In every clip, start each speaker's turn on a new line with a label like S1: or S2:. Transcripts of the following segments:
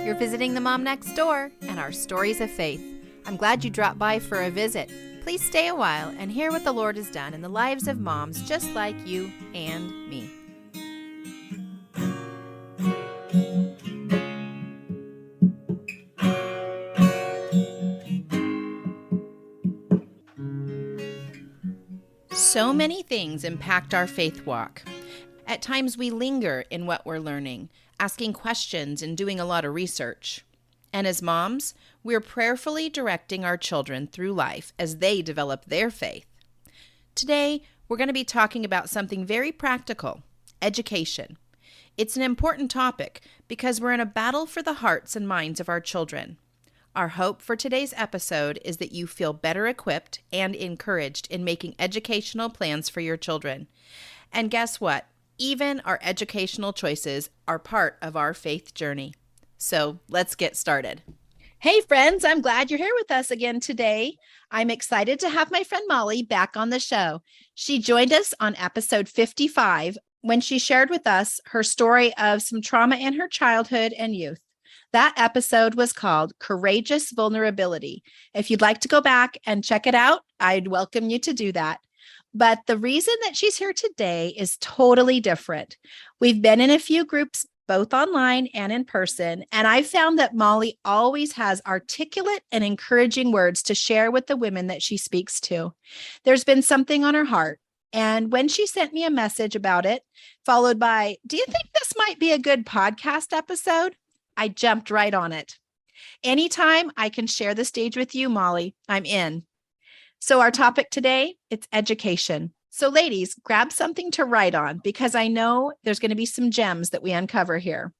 S1: You're visiting the Mom Next Door and our stories of faith. I'm glad you dropped by for a visit. Please stay a while and hear what the Lord has done in the lives of moms just like you and me. So many things impact our faith walk. At times we linger in what we're learning, asking questions and doing a lot of research. And as moms, we're prayerfully directing our children through life as they develop their faith. Today, we're going to be talking about something very practical, education. It's an important topic because we're in a battle for the hearts and minds of our children. Our hope for today's episode is that you feel better equipped and encouraged in making educational plans for your children. And guess what? Even our educational choices are part of our faith journey. So let's get started. Hey friends, I'm glad you're here with us again today. I'm excited to have my friend Molly back on the show. She joined us on episode 55 when she shared with us her story of some trauma in her childhood and youth. That episode was called Courageous Vulnerability. If you'd like to go back and check it out, I'd welcome you to do that. But the reason that she's here today is totally different. We've been in a few groups, both online and in person, and I found that Molly always has articulate and encouraging words to share with the women that she speaks to. There's been something on her heart, and when she sent me a message about it, followed by, "Do you think this might be a good podcast episode?" I jumped right on it. Anytime I can share the stage with you, Molly, I'm in. So our topic today, it's education. So ladies, grab something to write on because I know there's going to be some gems that we uncover here.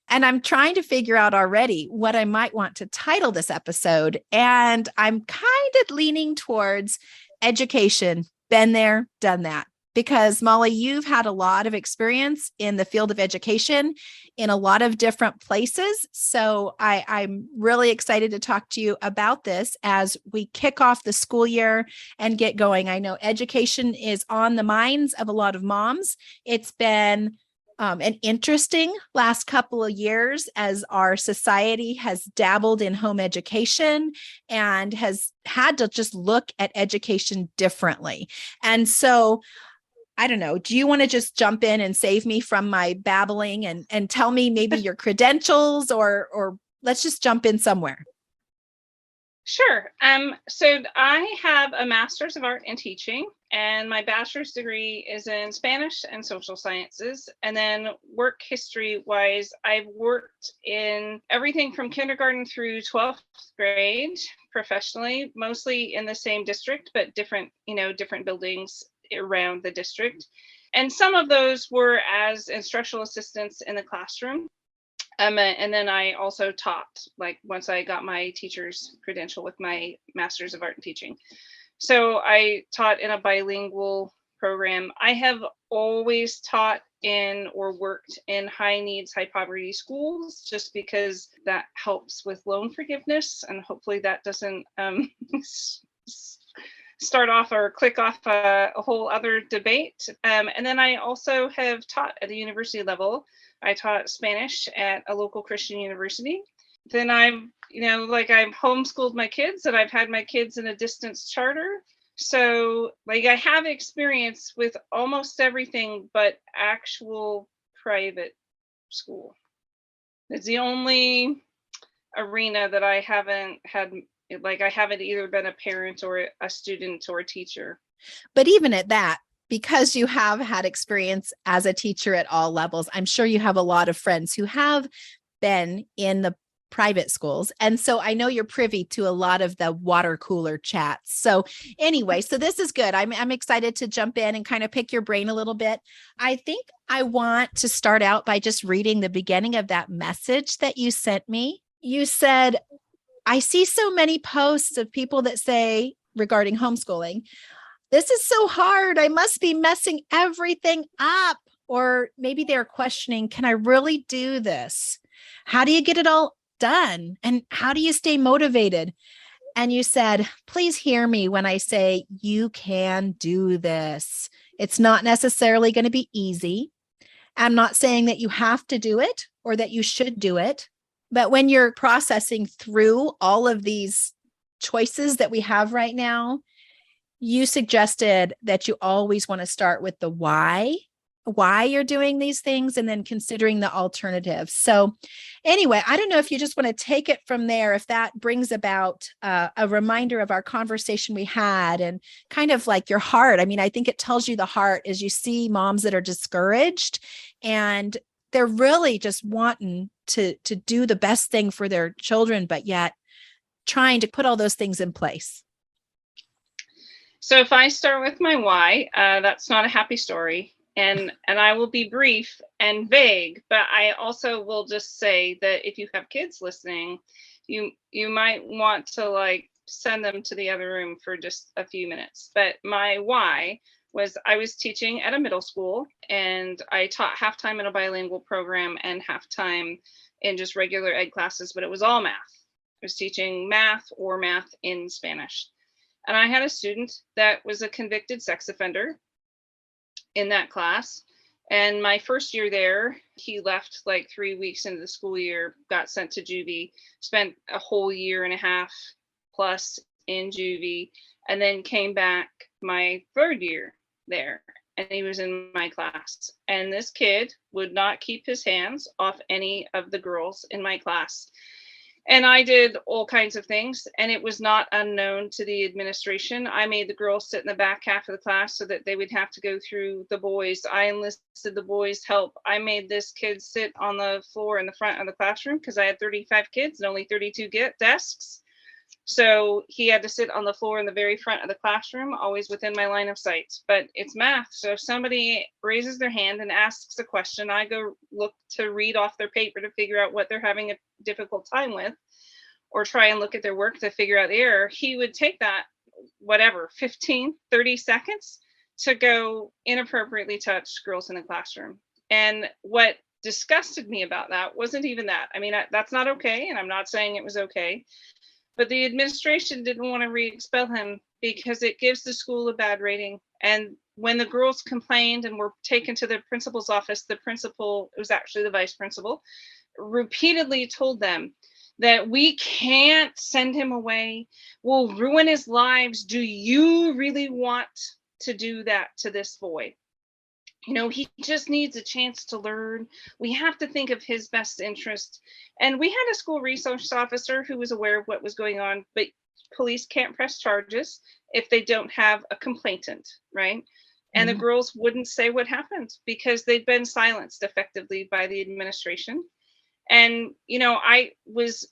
S1: And I'm trying to figure out already what I might want to title this episode. And I'm kind of leaning towards education. Been there, done that. Because Molly, you've had a lot of experience in the field of education in a lot of different places. So I'm really excited to talk to you about this as we kick off the school year and get going. I know education is on the minds of a lot of moms. It's been an interesting last couple of years as our society has dabbled in home education and has had to just look at education differently. And so I don't know, do you want to just jump in and save me from my babbling and tell me maybe your credentials or let's just jump in somewhere?
S2: Sure. So I have a master's of art in teaching, and my bachelor's degree is in Spanish and social sciences. And then work history wise, I've worked in everything from kindergarten through 12th grade professionally, mostly in the same district, but different buildings around the district. And some of those were as instructional assistants in the classroom. And then I also taught, like once I got my teacher's credential with my master's of art in teaching. So I taught in a bilingual program. I have always taught in or worked in high needs, high poverty schools, just because that helps with loan forgiveness. And hopefully that doesn't start off or click off a whole other debate. And then I also have taught at the university level. I taught Spanish at a local Christian university. Then I've homeschooled my kids, and I've had my kids in a distance charter. So I have experience with almost everything but actual private school. It's the only arena that I haven't had. I haven't either been a parent or a student or a teacher.
S1: But even at that, because you have had experience as a teacher at all levels, I'm sure you have a lot of friends who have been in the private schools. And so I know you're privy to a lot of the water cooler chats. So anyway, so this is good. I'm excited to jump in and kind of pick your brain a little bit. I think I want to start out by just reading the beginning of that message that you sent me. You said, I see so many posts of people that say regarding homeschooling, this is so hard. I must be messing everything up. Or maybe they're questioning, can I really do this? How do you get it all done? And how do you stay motivated? And you said, please hear me when I say you can do this. It's not necessarily going to be easy. I'm not saying that you have to do it or that you should do it. But when you're processing through all of these choices that we have right now, you suggested that you always want to start with the why you're doing these things, and then considering the alternatives. So anyway, I don't know if you just want to take it from there, if that brings about a reminder of our conversation we had, and kind of like your heart. I mean, I think it tells you the heart as you see moms that are discouraged and they're really just wanting to do the best thing for their children, but yet trying to put all those things in place.
S2: So if I start with my why, that's not a happy story. And I will be brief and vague, but I also will just say that if you have kids listening, you might want to like send them to the other room for just a few minutes. But my why was I was teaching at a middle school, and I taught half-time in a bilingual program and half-time in just regular ed classes, but it was all math. I was teaching math or math in Spanish. And I had a student that was a convicted sex offender in that class. And my first year there, he left like 3 weeks into the school year, got sent to juvie, spent a whole year and a half plus in juvie, and then came back my third year there. And he was in my class. And this kid would not keep his hands off any of the girls in my class. And I did all kinds of things, and it was not unknown to the administration. I made the girls sit in the back half of the class so that they would have to go through the boys. I enlisted the boys' help. I made this kid sit on the floor in the front of the classroom because I had 35 kids and only 32 desks. So he had to sit on the floor in the very front of the classroom, always within my line of sight. But it's math. So if somebody raises their hand and asks a question, I go look to read off their paper to figure out what they're having a difficult time with, or try and look at their work to figure out the error. He would take that, whatever, 15, 30 seconds to go inappropriately touch girls in the classroom. And what disgusted me about that wasn't even that. I mean, that's not okay. And I'm not saying it was okay. But the administration didn't want to re-expel him because it gives the school a bad rating. And when the girls complained and were taken to the principal's office, the principal, it was actually the vice principal, repeatedly told them that we can't send him away. We'll ruin his lives. Do you really want to do that to this boy? You know, he just needs a chance to learn. We have to think of his best interest. And we had a school resource officer who was aware of what was going on, but police can't press charges if they don't have a complainant, right? And the girls wouldn't say what happened because they'd been silenced effectively by the administration. And, you know, I was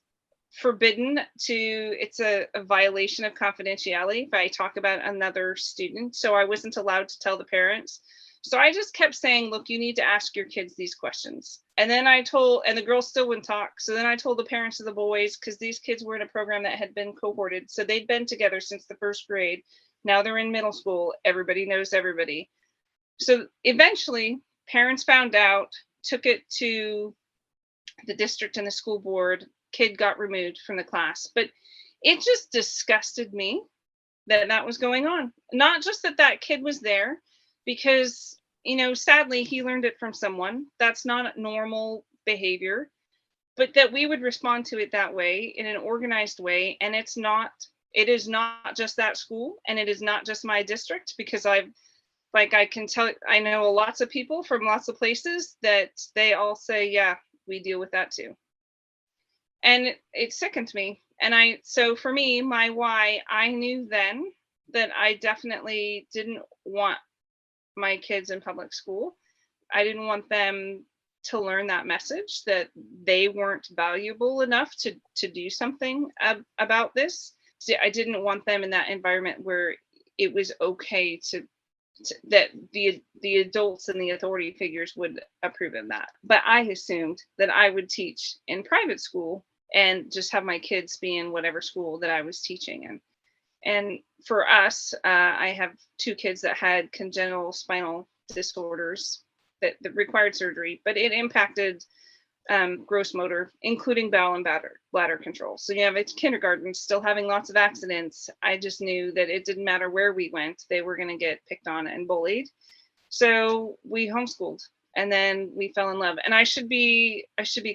S2: forbidden to, it's a violation of confidentiality if I talk about another student. So I wasn't allowed to tell the parents. So I just kept saying, look, you need to ask your kids these questions. And then and the girls still wouldn't talk. So then I told the parents of the boys, because these kids were in a program that had been cohorted. So they'd been together since the first grade. Now they're in middle school. Everybody knows everybody. So eventually parents found out, took it to the district and the school board. Kid got removed from the class. But it just disgusted me that was going on. Not just that kid was there, because, you know, sadly, he learned it from someone. That's not normal behavior, but that we would respond to it that way in an organized way. And it is not just that school, and it is not just my district, because I can tell, I know lots of people from lots of places that they all say, yeah, we deal with that too. And it sickened me. And so for me, my why, I knew then that I definitely didn't want my kids in public school. I didn't want them to learn that message that they weren't valuable enough to do something about this. I didn't want them in that environment where it was okay that the adults and the authority figures would approve of that. But I assumed that I would teach in private school and just have my kids be in whatever school that I was teaching in. And for us, I have 2 kids that had congenital spinal disorders that required surgery, but it impacted gross motor, including bowel and bladder control. So you have a kindergarten still having lots of accidents. I just knew that it didn't matter where we went, they were going to get picked on and bullied. So we homeschooled. and then we fell in love. And I should be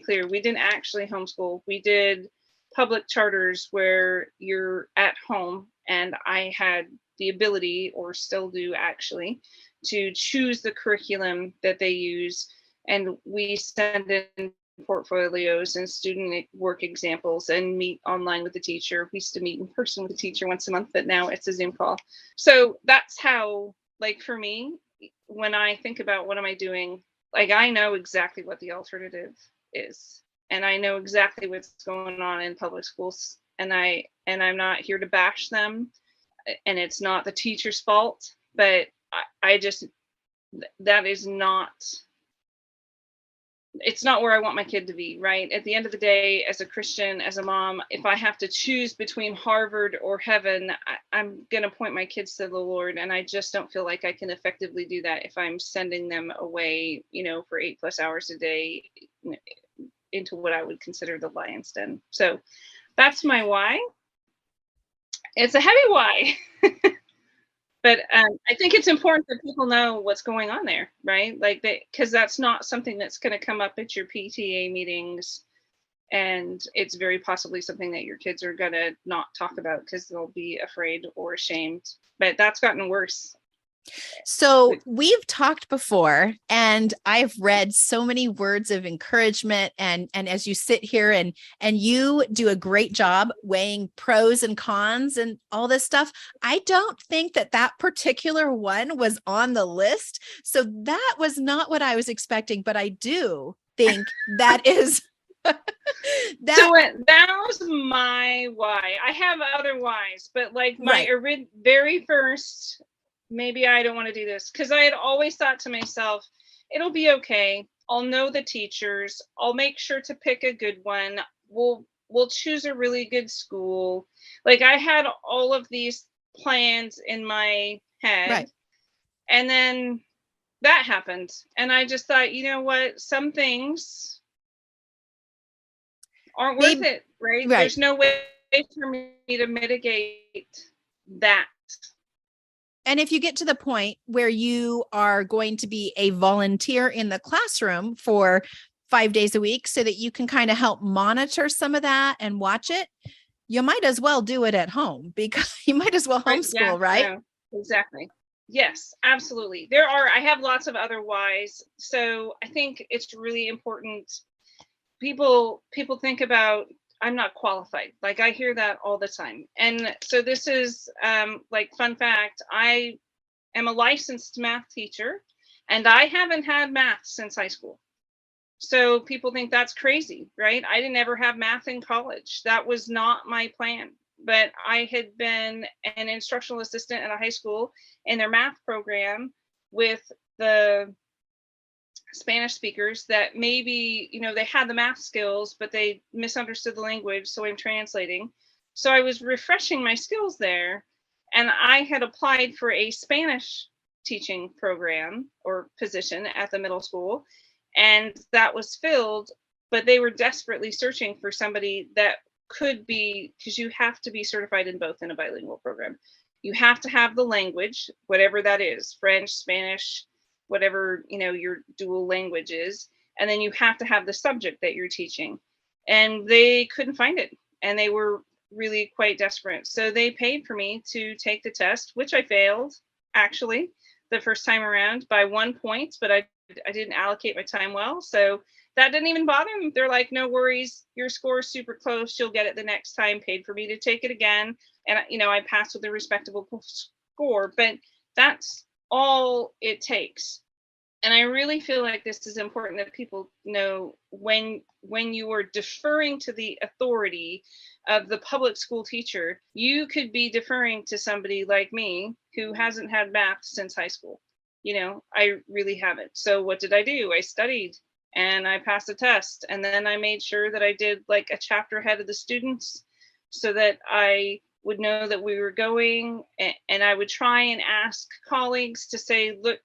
S2: clear, we didn't actually homeschool. We did public charters where you're at home, and I had the ability, or still do actually, to choose the curriculum that they use, and we send in portfolios and student work examples and meet online with the teacher. We used to meet in person with the teacher once a month, but now it's a Zoom call. So that's how, like, for me, when I think about what am I doing, like, I know exactly what the alternative is, and I know exactly what's going on in public schools, and I'm not here to bash them, and it's not the teacher's fault, but I just, that is not, it's not where I want my kid to be, right? At the end of the day, as a Christian, as a mom, if I have to choose between Harvard or heaven, I'm going to point my kids to the Lord. And I just don't feel like I can effectively do that if I'm sending them away, for 8+ hours a day into what I would consider the lion's den. So that's my why. It's a heavy why. But I think it's important that people know what's going on there, right? Like, because that's not something that's going to come up at your PTA meetings, and it's very possibly something that your kids are going to not talk about because they'll be afraid or ashamed. But that's gotten worse.
S1: So we've talked before, and I've read so many words of encouragement, and as you sit here and you do a great job weighing pros and cons and all this stuff, I don't think that particular one was on the list. So that was not what I was expecting, but I do think that is
S2: that was my why. I have other whys, but like my very first, maybe I don't want to do this, because I had always thought to myself, it'll be okay. I'll know the teachers. I'll make sure to pick a good one. We'll choose a really good school. Like, I had all of these plans in my head.
S1: Right.
S2: And then that happened. And I just thought, you know what? Some things aren't worth it, right? There's no way for me to mitigate that.
S1: And if you get to the point where you are going to be a volunteer in the classroom for 5 days a week so that you can kind of help monitor some of that and watch it, you might as well do it at home, because you might as well homeschool, right?
S2: Yeah, exactly. Yes, absolutely. I have lots of other whys. So I think it's really important. People think about, I'm not qualified. Like, I hear that all the time. And so this is like, fun fact, I am a licensed math teacher, and I haven't had math since high school. So people think that's crazy, right? I didn't ever have math in college. That was not my plan. But I had been an instructional assistant at a high school in their math program with the Spanish speakers that maybe, they had the math skills, but they misunderstood the language. So I'm translating. So I was refreshing my skills there. And I had applied for a Spanish teaching program or position at the middle school, and that was filled, but they were desperately searching for somebody that could be, because you have to be certified in both in a bilingual program. You have to have the language, whatever that is, French, Spanish, whatever, your dual language is. And then you have to have the subject that you're teaching. And they couldn't find it. And they were really quite desperate. So they paid for me to take the test, which I failed, actually, the first time around by 1 point, but I didn't allocate my time well. So that didn't even bother them. They're like, no worries, your score is super close. You'll get it the next time. Paid for me to take it again. And, I passed with a respectable score, but that's all it takes. And I really feel like this is important that people know, when you are deferring to the authority of the public school teacher, you could be deferring to somebody like me who hasn't had math since high school. I really haven't. So what did I do? I studied and I passed the test. And then I made sure that I did like a chapter ahead of the students so that I would know that we were going. And I would try and ask colleagues to say, look,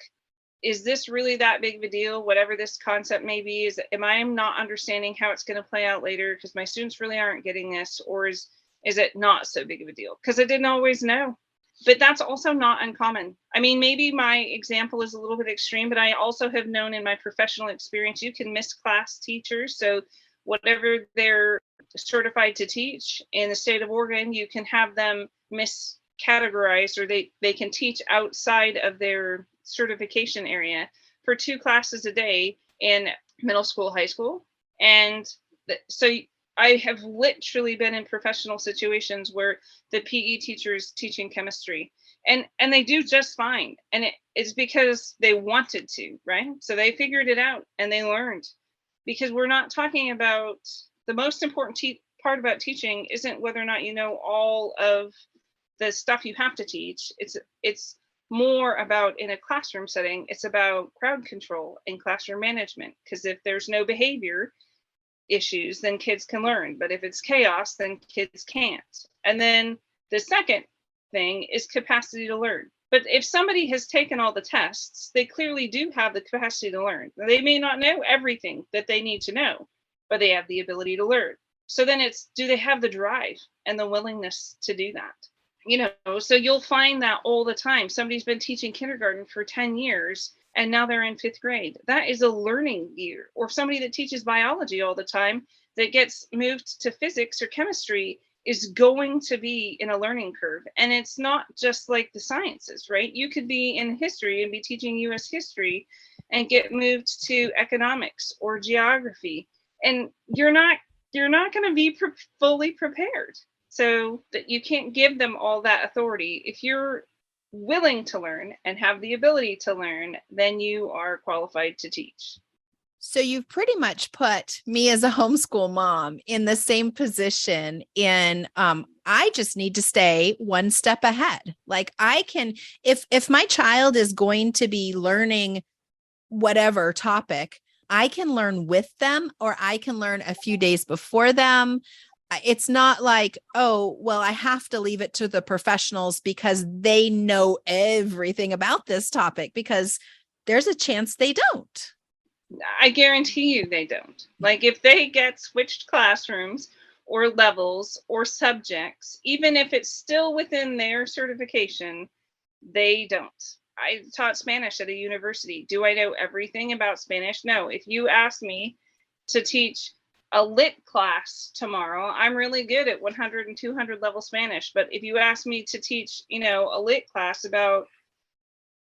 S2: is this really that big of a deal? Whatever this concept may be, am I not understanding how it's going to play out later because my students really aren't getting this, or is it not so big of a deal? Because I didn't always know. But that's also not uncommon. I mean, maybe my example is a little bit extreme, but I also have known in my professional experience, you can misclass teachers. So whatever they're certified to teach in the state of Oregon, you can have them miscategorized, or they can teach outside of their certification area for 2 classes a day in middle school, high school. And so I have literally been in professional situations where the PE teacher is teaching chemistry, and they do just fine. And it's because they wanted to, right? So they figured it out and they learned. Because we're not talking about the most important part about teaching isn't whether or not you know all of the stuff you have to teach. It's more about, in a classroom setting, it's about crowd control and classroom management. Because if there's no behavior issues, then kids can learn. But if it's chaos, then kids can't. And then the second thing is capacity to learn. But if somebody has taken all the tests, they clearly do have the capacity to learn. They may not know everything that they need to know, but they have the ability to learn. So then it's, do they have the drive and the willingness to do that? So you'll find that all the time. Somebody's been teaching kindergarten for 10 years and now they're in 5th grade. That is a learning year. Or somebody that teaches biology all the time that gets moved to physics or chemistry is going to be in a learning curve. And it's not just like the sciences, right? You could be in history and be teaching US history and get moved to economics or geography, and you're not going to be fully prepared. So that you can't give them all that authority. If you're willing to learn and have the ability to learn, then you are qualified to teach.
S1: So you've pretty much put me as a homeschool mom in the same position I just need to stay one step ahead. Like I can, if my child is going to be learning whatever topic, I can learn with them, or I can learn a few days before them. It's not like, oh, well, I have to leave it to the professionals because they know everything about this topic, because there's a chance they don't.
S2: I guarantee you they don't. Like if they get switched classrooms or levels or subjects, even if it's still within their certification, they don't. I taught Spanish at a university. Do I know everything about Spanish? No. If you ask me to teach a lit class tomorrow, I'm really good at 100 and 200 level Spanish. But if you ask me to teach, a lit class about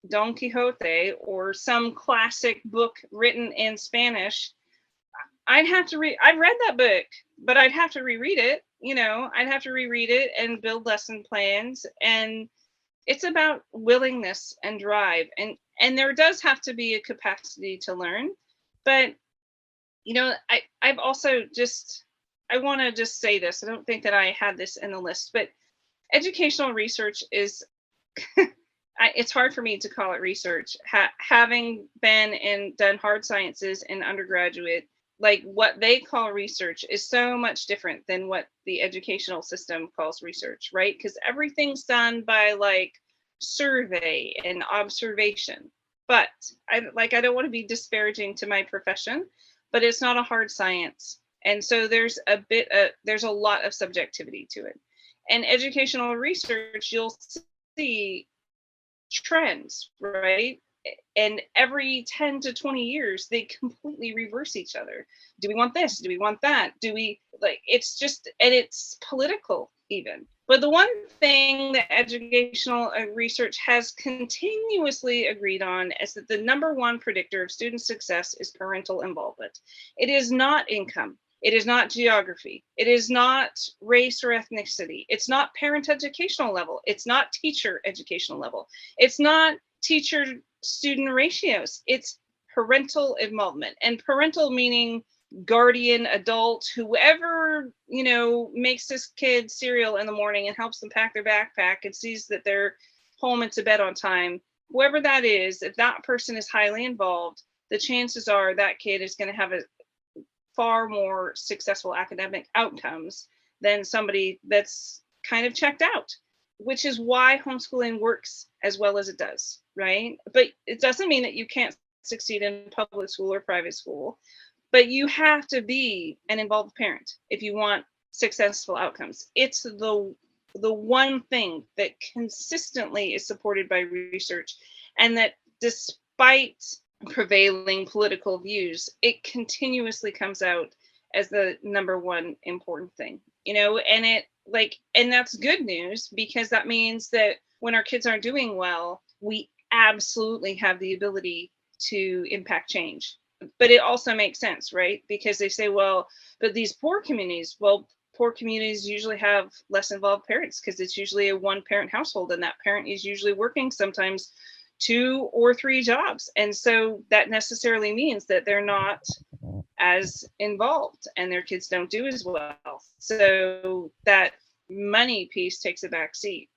S2: Don Quixote or some classic book written in Spanish, I'd have to I've read that book, but I'd have to reread it. I'd have to reread it and build lesson plans. And it's about willingness and drive. And there does have to be a capacity to learn. But I've also I want to just say this. I don't think that I had this in the list, but educational research is, it's hard for me to call it research. Having been and done hard sciences in undergraduate, like what they call research is so much different than what the educational system calls research, right? Because everything's done by like survey and observation. But I don't want to be disparaging to my profession, but it's not a hard science. And so there's a lot of subjectivity to it. And educational research, you'll see trends, right? And every 10 to 20 years, they completely reverse each other. Do we want this? Do we want that? Do we it's just, and it's political even. But the one thing that educational research has continuously agreed on is that the number one predictor of student success is parental involvement. It is not income. It is not geography. It is not race or ethnicity. It's not parent educational level. It's not teacher educational level. It's not teacher-student ratios. It's parental involvement. And parental meaning guardian, adult, whoever, makes this kid cereal in the morning and helps them pack their backpack and sees that they're home and to bed on time. Whoever that is, if that person is highly involved, the chances are that kid is going to have a far more successful academic outcomes than somebody that's kind of checked out, which is why homeschooling works as well as it does, right? But it doesn't mean that you can't succeed in public school or private school, but you have to be an involved parent if you want successful outcomes. It's the the one thing that consistently is supported by research, and that despite prevailing political views, it continuously comes out as the number one important thing, and that's good news, because that means that when our kids aren't doing well, we absolutely have the ability to impact change. But it also makes sense, right? Because they say, well, but these poor communities usually have less involved parents, because it's usually a one parent household, and that parent is usually working sometimes 2 or 3 jobs. And so that necessarily means that they're not as involved and their kids don't do as well. So that money piece takes a back seat.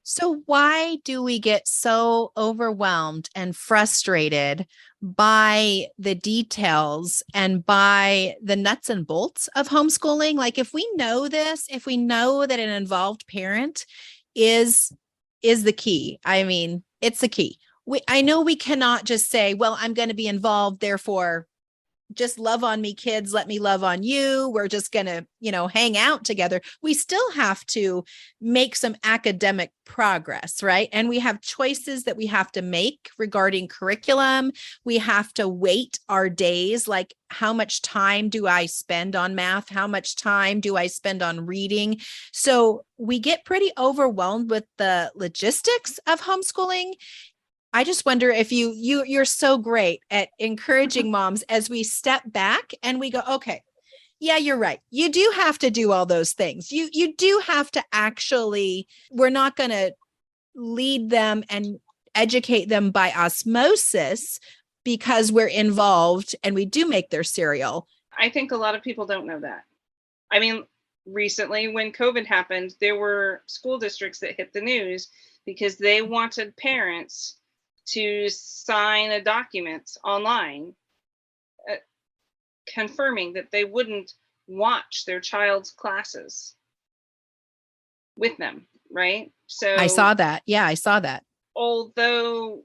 S1: So why do we get so overwhelmed and frustrated by the details and by the nuts and bolts of homeschooling? Like, if we know this, if we know that an involved parent is the key, I mean, it's the key. I know we cannot just say, well, I'm going to be involved, therefore just love on me, kids, let me love on you. We're just going to, hang out together. We still have to make some academic progress, right? And we have choices that we have to make regarding curriculum. We have to weight our days, like how much time do I spend on math? How much time do I spend on reading? So we get pretty overwhelmed with the logistics of homeschooling. I just wonder if you're so great at encouraging moms as we step back and we go, okay, yeah, you're right. You do have to do all those things. You do have to actually, we're not going to lead them and educate them by osmosis because we're involved and we do make their cereal.
S2: I think a lot of people don't know that. I mean, recently when COVID happened, there were school districts that hit the news because they wanted parents to sign a document online confirming that they wouldn't watch their child's classes with them, right? So
S1: I saw that. Yeah, I saw that.
S2: Although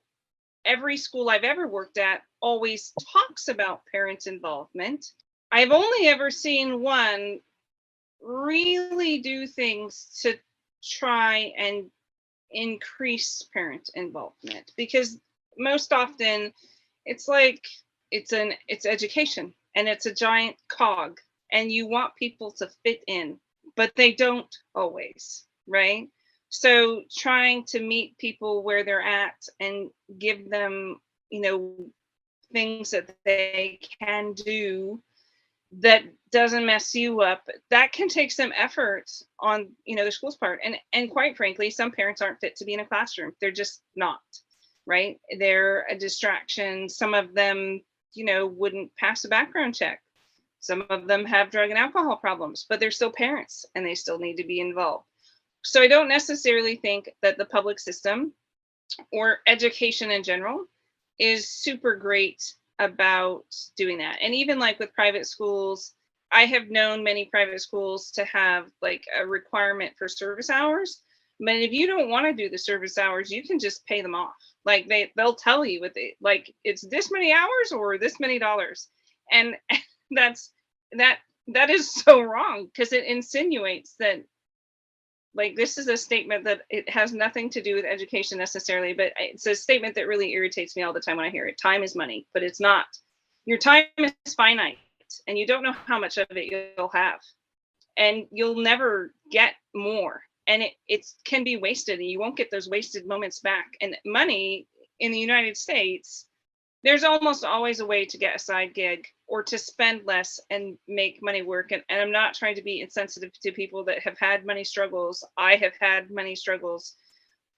S2: every school I've ever worked at always talks about parent involvement, I've only ever seen one really do things to try and increase parent involvement, because most often it's like it's education and it's a giant cog and you want people to fit in, but they don't always, right? So trying to meet people where they're at and give them, things that they can do that doesn't mess you up, that can take some effort on the school's part. And quite frankly, some parents aren't fit to be in a classroom. They're just not, right? They're a distraction. Some of them wouldn't pass a background check. Some of them have drug and alcohol problems, but they're still parents and they still need to be involved. So I don't necessarily think that the public system or education in general is super great about doing that. And even like with private schools, I have known many private schools to have like a requirement for service hours. But if you don't want to do the service hours, you can just pay them off. Like they'll tell you like it's this many hours or this many dollars. And that is so wrong, because it insinuates that like this is a statement that it has nothing to do with education necessarily, but it's a statement that really irritates me all the time when I hear it. Time is money, but it's not. Your time is finite and you don't know how much of it you'll have, and you'll never get more, and it can be wasted and you won't get those wasted moments back. And money in the United States, there's almost always a way to get a side gig or to spend less and make money work. And I'm not trying to be insensitive to people that have had money struggles. I have had money struggles,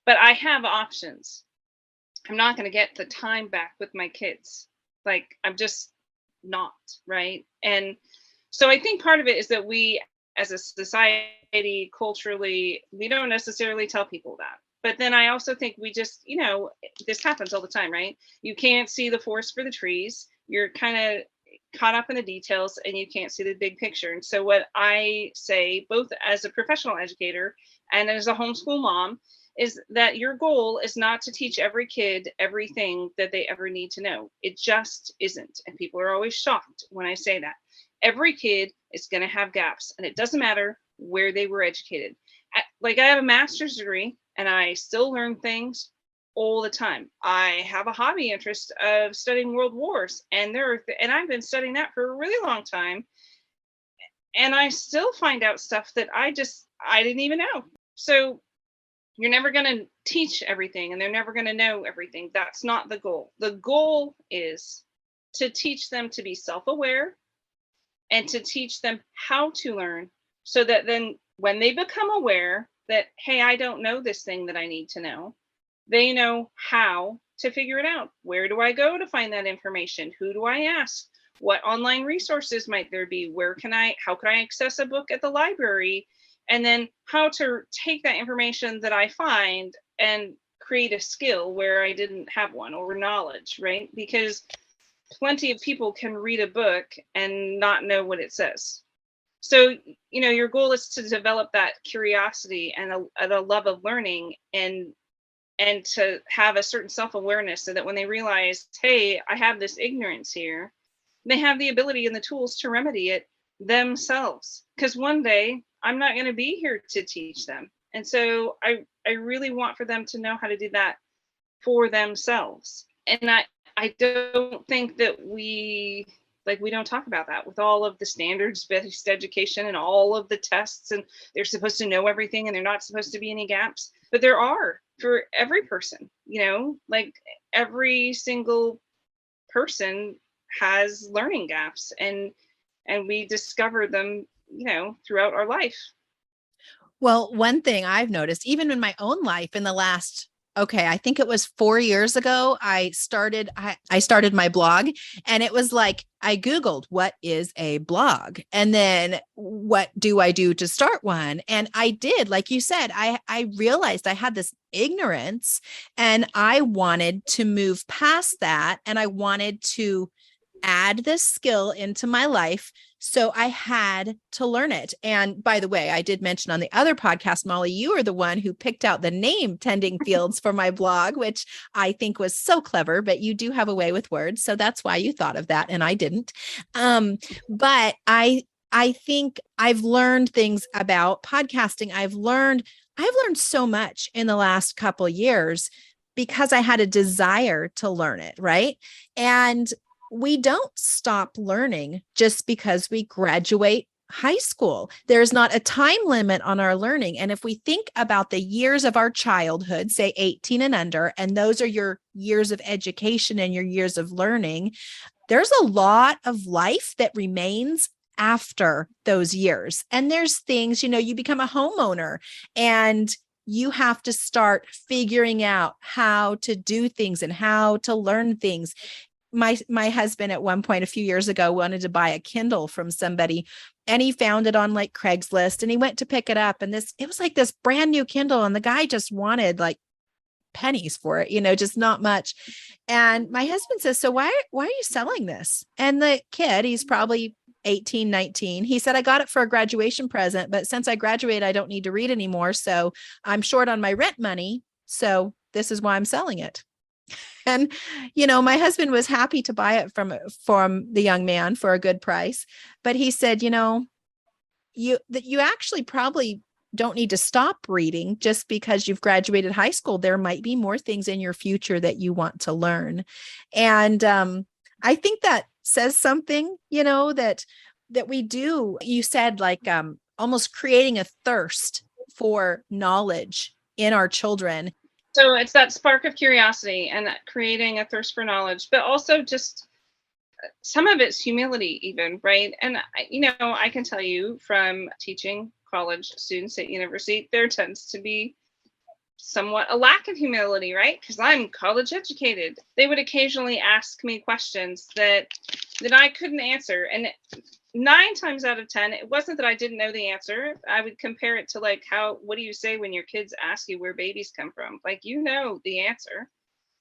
S2: but I have options. I'm not going to get the time back with my kids. Like, I'm just not, right? And so I think part of it is that we as a society, culturally, we don't necessarily tell people that. But then I also think we just, this happens all the time, right? You can't see the forest for the trees. You're kind of caught up in the details and you can't see the big picture. And so what I say, both as a professional educator and as a homeschool mom, is that your goal is not to teach every kid everything that they ever need to know. It just isn't. And people are always shocked when I say that. Every kid is going to have gaps, and it doesn't matter where they were educated. like I have a master's degree and I still learn things all the time. I have a hobby interest of studying world wars, and and I've been studying that for a really long time, and I still find out stuff that I didn't even know. So you're never going to teach everything and they're never going to know everything. That's not the goal. The goal is to teach them to be self-aware and to teach them how to learn, so that then when they become aware that, hey, I don't know this thing that I need to know, they know how to figure it out. Where do I go to find that information? Who do I ask? What online resources might there be? How can I access a book at the library? And then how to take that information that I find and create a skill where I didn't have one, or knowledge, right? Because plenty of people can read a book and not know what it says. So, your goal is to develop that curiosity and a love of learning, and to have a certain self-awareness, so that when they realize, hey, I have this ignorance here, they have the ability and the tools to remedy it themselves. Because one day I'm not going to be here to teach them. And so I really want for them to know how to do that for themselves. And I don't think that we don't talk about that with all of the standards-based education and all of the tests, and they're supposed to know everything and they're not supposed to be any gaps. But there are, for every person, like every single person has learning gaps, and we discover them, throughout our life.
S1: Well, one thing I've noticed, even in my own life in the last, I think it was 4 years ago, I started my blog, and it was like, I Googled, what is a blog? And then what do I do to start one? And I did, like you said, I realized I had this ignorance, and I wanted to move past that. And I wanted to add this skill into my life. So I had to learn it. And by the way, I did mention on the other podcast, Molly, you are the one who picked out the name Tending Fields for my blog, which I think was so clever, but you do have a way with words. So that's why you thought of that and I didn't. But I think I've learned things about podcasting. I've learned so much in the last couple of years because I had a desire to learn it, right? And we don't stop learning just because we graduate high school. There's not a time limit on our learning. And if we think about the years of our childhood, say 18 and under, and those are your years of education and your years of learning, there's a lot of life that remains after those years. And there's things, you become a homeowner and you have to start figuring out how to do things and how to learn things. My husband at one point a few years ago wanted to buy a Kindle from somebody, and he found it on like Craigslist, and he went to pick it up, and it was like this brand new Kindle, and the guy just wanted like pennies for it, just not much. And my husband says, so why are you selling this? And the kid, he's probably 18, 19. He said, I got it for a graduation present, but since I graduated, I don't need to read anymore. So I'm short on my rent money. So this is why I'm selling it. And, my husband was happy to buy it from the young man for a good price. But he said, you actually probably don't need to stop reading just because you've graduated high school. There might be more things in your future that you want to learn. And I think that says something, that we do. You said like almost creating a thirst for knowledge in our children.
S2: So it's that spark of curiosity and creating a thirst for knowledge, but also just some of it's humility even, right? And, I can tell you from teaching college students at university, there tends to be somewhat a lack of humility, right? Because I'm college educated. They would occasionally ask me questions that I couldn't answer. And 9 times out of 10, it wasn't that I didn't know the answer. I would compare it to like, what do you say when your kids ask you where babies come from? Like, the answer,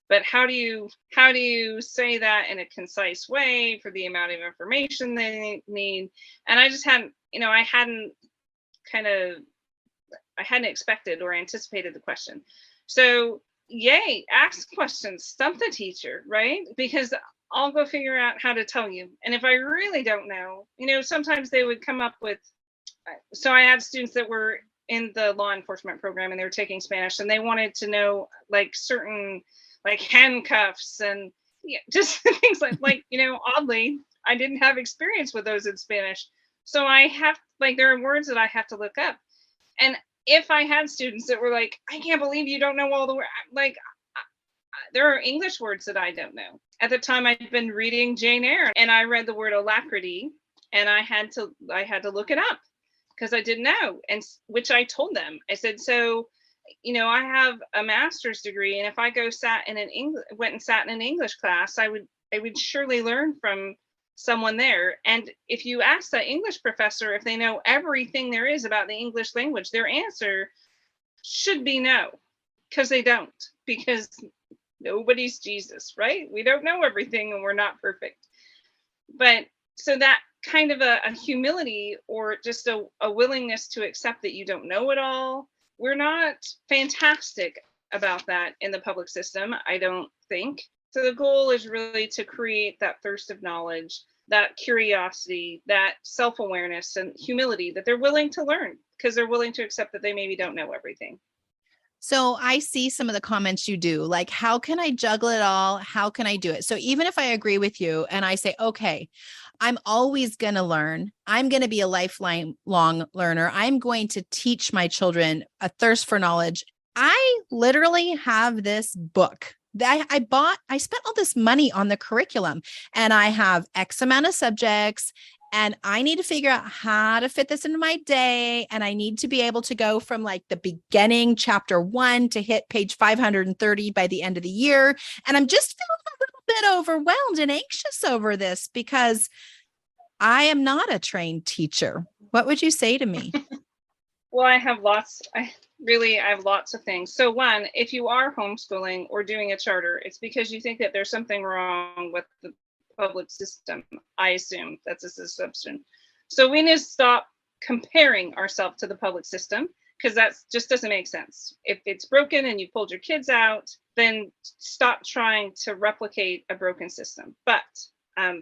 S2: but how do you say that in a concise way for the amount of information they need? And I just hadn't expected or anticipated the question. So yay, ask questions, stump the teacher, right? Because I'll go figure out how to tell you. And if I really don't know, sometimes they would come up with, so I had students that were in the law enforcement program, and they were taking Spanish, and they wanted to know like certain like handcuffs and just things like oddly, I didn't have experience with those in Spanish. So I have like there are words that I have to look up. And if I had students that were like, I can't believe you don't know all the words, like there are English words that I don't know. At the time I'd been reading Jane Eyre and I read the word alacrity and I had to look it up because I didn't know. And which I told them. I said, so I have a master's degree, and if I went and sat in an English class, I would surely learn from someone there. And if you ask that English professor if they know everything there is about the English language, their answer should be no, because they don't, because nobody's Jesus, right? We don't know everything and we're not perfect. But so that kind of a humility or just a willingness to accept that you don't know it all. We're not fantastic about that in the public system, I don't think. So the goal is really to create that thirst of knowledge, that curiosity, that self-awareness and humility that they're willing to learn because they're willing to accept that they maybe don't know everything.
S1: So I see some of the comments you do, like, how can I juggle it all? How can I do it? So even if I agree with you and I say, okay, I'm always going to learn. I'm going to be a lifelong learner. I'm going to teach my children a thirst for knowledge. I literally have this book that I spent all this money on the curriculum, and I have X amount of subjects, and I need to figure out how to fit this into my day. And I need to be able to go from like the beginning, chapter 1, to hit page 530 by the end of the year. And I'm just feeling a little bit overwhelmed and anxious over this because I am not a trained teacher. What would you say to me?
S2: Well, I have lots of things. So one, if you are homeschooling or doing a charter, it's because you think that there's something wrong with the public system. I assume that's a assumption. So we need to stop comparing ourselves to the public system because that just doesn't make sense. If it's broken and you pulled your kids out, then stop trying to replicate a broken system. But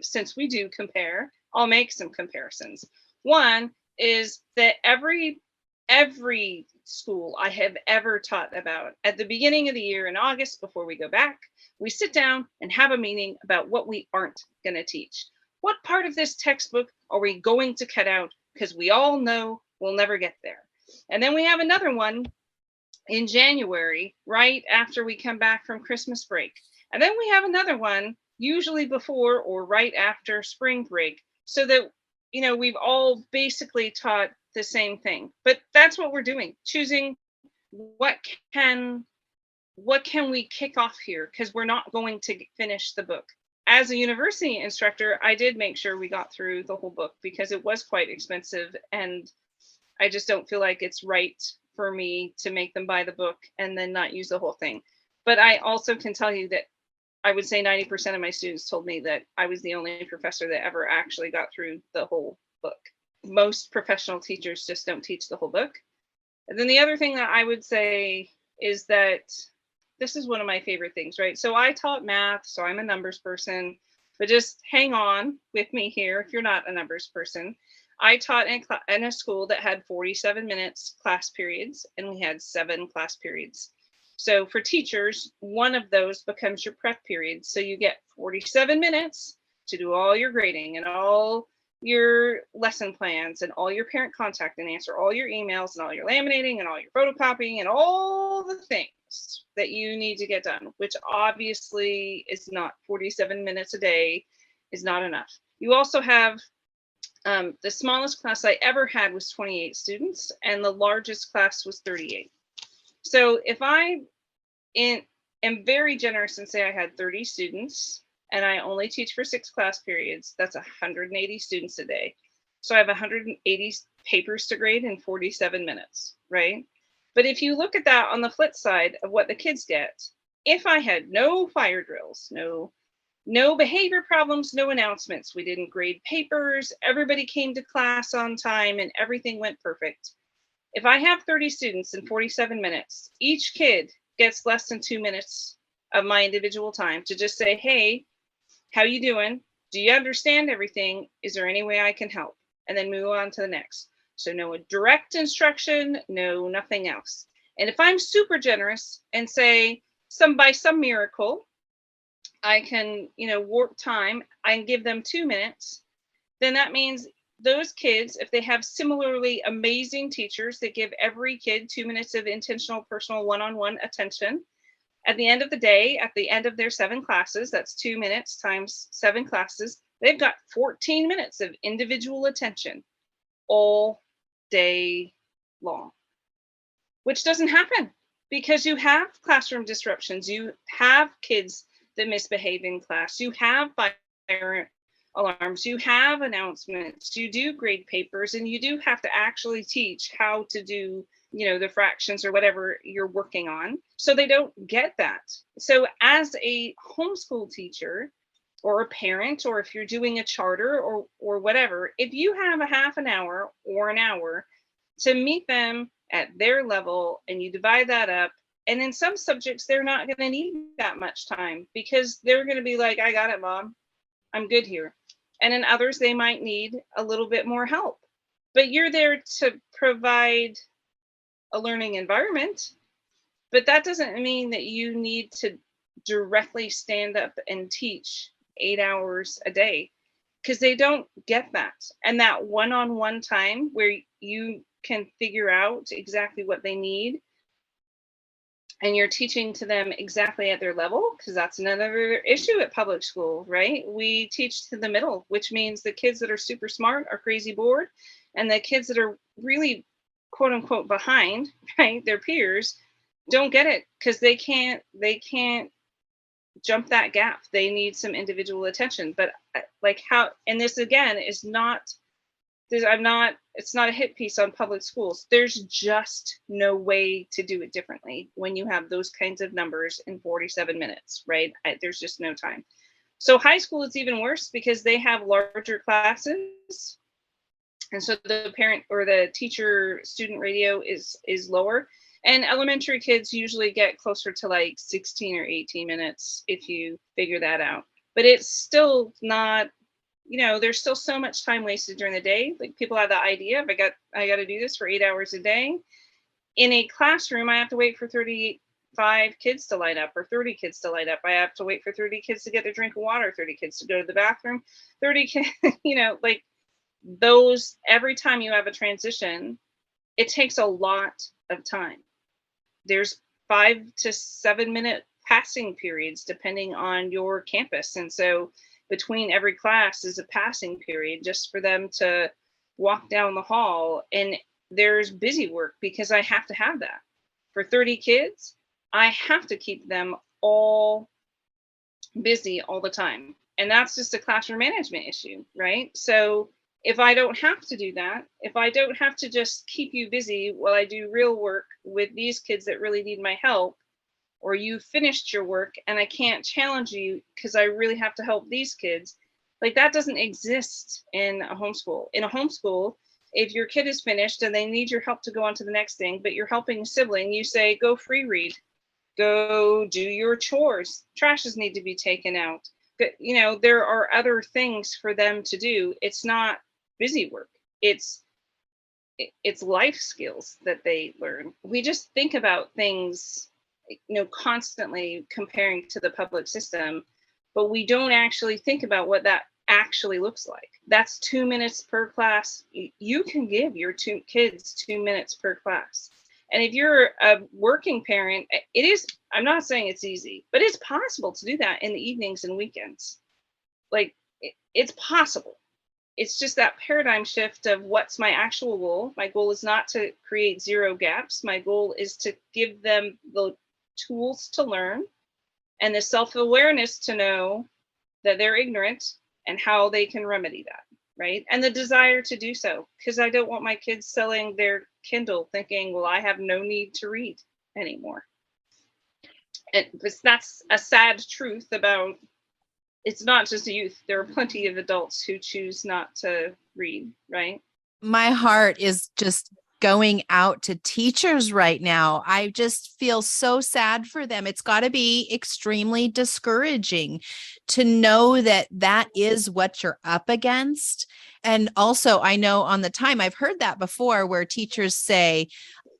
S2: since we do compare, I'll make some comparisons. One is that every school I have ever taught about, at the beginning of the year in August, before we go back, we sit down and have a meeting about what we aren't going to teach. What part of this textbook are we going to cut out? Because we all know we'll never get there. And then we have another one in January, right after we come back from Christmas break. And then we have another one, usually before or right after spring break, so that, we've all basically taught the same thing. But that's what we're doing, choosing what can we kick off here, because we're not going to finish the book. As a university instructor, I did make sure we got through the whole book because it was quite expensive, and I just don't feel like it's right for me to make them buy the book and then not use the whole thing. But I also can tell you that I would say 90% of my students told me that I was the only professor that ever actually got through the whole book. Most professional teachers just don't teach the whole book. And then the other thing that I would say is that this is one of my favorite things, right? So I taught math, so I'm a numbers person, but just hang on with me here if you're not a numbers person. I taught in a school that had 47 minutes class periods, and we had 7 class periods. So for teachers, one of those becomes your prep period. So you get 47 minutes to do all your grading and all your lesson plans and all your parent contact and answer all your emails and all your laminating and all your photocopying and all the things that you need to get done, which obviously is not 47 minutes a day is not enough. You also have the smallest class I ever had was 28 students, and the largest class was 38. So if I am very generous and say I had 30 students and I only teach for 6 class periods, that's 180 students a day. So I have 180 papers to grade in 47 minutes, right? But if you look at that on the flip side of what the kids get, if I had no fire drills, no behavior problems, no announcements, we didn't grade papers, everybody came to class on time and everything went perfect. If I have 30 students in 47 minutes, each kid gets less than 2 minutes of my individual time to just say, hey, how you doing? Do you understand everything? Is there any way I can help? And then move on to the next. So no direct instruction, no nothing else. And if I'm super generous and say by some miracle, I can, warp time, I can give them 2 minutes, then that means those kids, if they have similarly amazing teachers that give every kid 2 minutes of intentional, personal, one-on-one attention, at the end of the day, at the end of their 7 classes, that's 2 minutes times 7 classes, they've got 14 minutes of individual attention all day long, which doesn't happen because you have classroom disruptions. You have kids that misbehave in class. You have fire alarms. You have announcements. You do grade papers, and you do have to actually teach how to do, the fractions or whatever you're working on. So they don't get that. So as a homeschool teacher or a parent, or if you're doing a charter or whatever, if you have a half an hour or an hour to meet them at their level and you divide that up, and in some subjects, they're not going to need that much time because they're going to be like, I got it, Mom. I'm good here. And in others, they might need a little bit more help. But you're there to provide a learning environment. But that doesn't mean that you need to directly stand up and teach 8 hours a day, because they don't get that. And that one-on-one time where you can figure out exactly what they need and you're teaching to them exactly at their level, because that's another issue at public school, right? We teach to the middle, which means the kids that are super smart are crazy bored, and the kids that are really quote unquote behind, right, their peers, don't get it because they can't jump that gap. They need some individual attention. But like how, and this again is not, it's not a hit piece on public schools. There's just no way to do it differently when you have those kinds of numbers in 47 minutes, right? There's just no time. So high school is even worse because they have larger classes. And so the parent or the teacher student ratio is lower. And elementary kids usually get closer to like 16 or 18 minutes if you figure that out. But it's still not, there's still so much time wasted during the day. Like people have the idea of I got to do this for 8 hours a day. In a classroom, I have to wait for 35 kids to light up or 30 kids to light up. I have to wait for 30 kids to get their drink of water, 30 kids to go to the bathroom, 30 kids, like those, every time you have a transition, it takes a lot of time. There's 5 to 7 minute passing periods depending on your campus. And so between every class is a passing period just for them to walk down the hall. And there's busy work because I have to have that. For 30 kids, I have to keep them all busy all the time. And that's just a classroom management issue, right? So if I don't have to do that, if I don't have to just keep you busy while I do real work with these kids that really need my help, or you finished your work and I can't challenge you because I really have to help these kids, like that doesn't exist in a homeschool. In a homeschool, if your kid is finished and they need your help to go on to the next thing, but you're helping a sibling, you say, go free read, go do your chores, trashes need to be taken out. But, there are other things for them to do. It's not busy work. It's life skills that they learn. We just think about things, constantly comparing to the public system, but we don't actually think about what that actually looks like. That's 2 minutes per class. You can give your 2 kids 2 minutes per class. And if you're a working parent, I'm not saying it's easy, but it's possible to do that in the evenings and weekends. Like it's possible. It's just that paradigm shift of what's my actual goal. My goal is not to create 0 gaps. My goal is to give them the tools to learn and the self-awareness to know that they're ignorant and how they can remedy that, right? And the desire to do so, because I don't want my kids selling their Kindle thinking, well, I have no need to read anymore. And that's a sad truth about, it's not just youth. There are plenty of adults who choose not to read, right?
S1: My heart is just going out to teachers right now. I just feel so sad for them. It's got to be extremely discouraging to know that that is what you're up against And also, I know on the time I've heard that before where teachers say,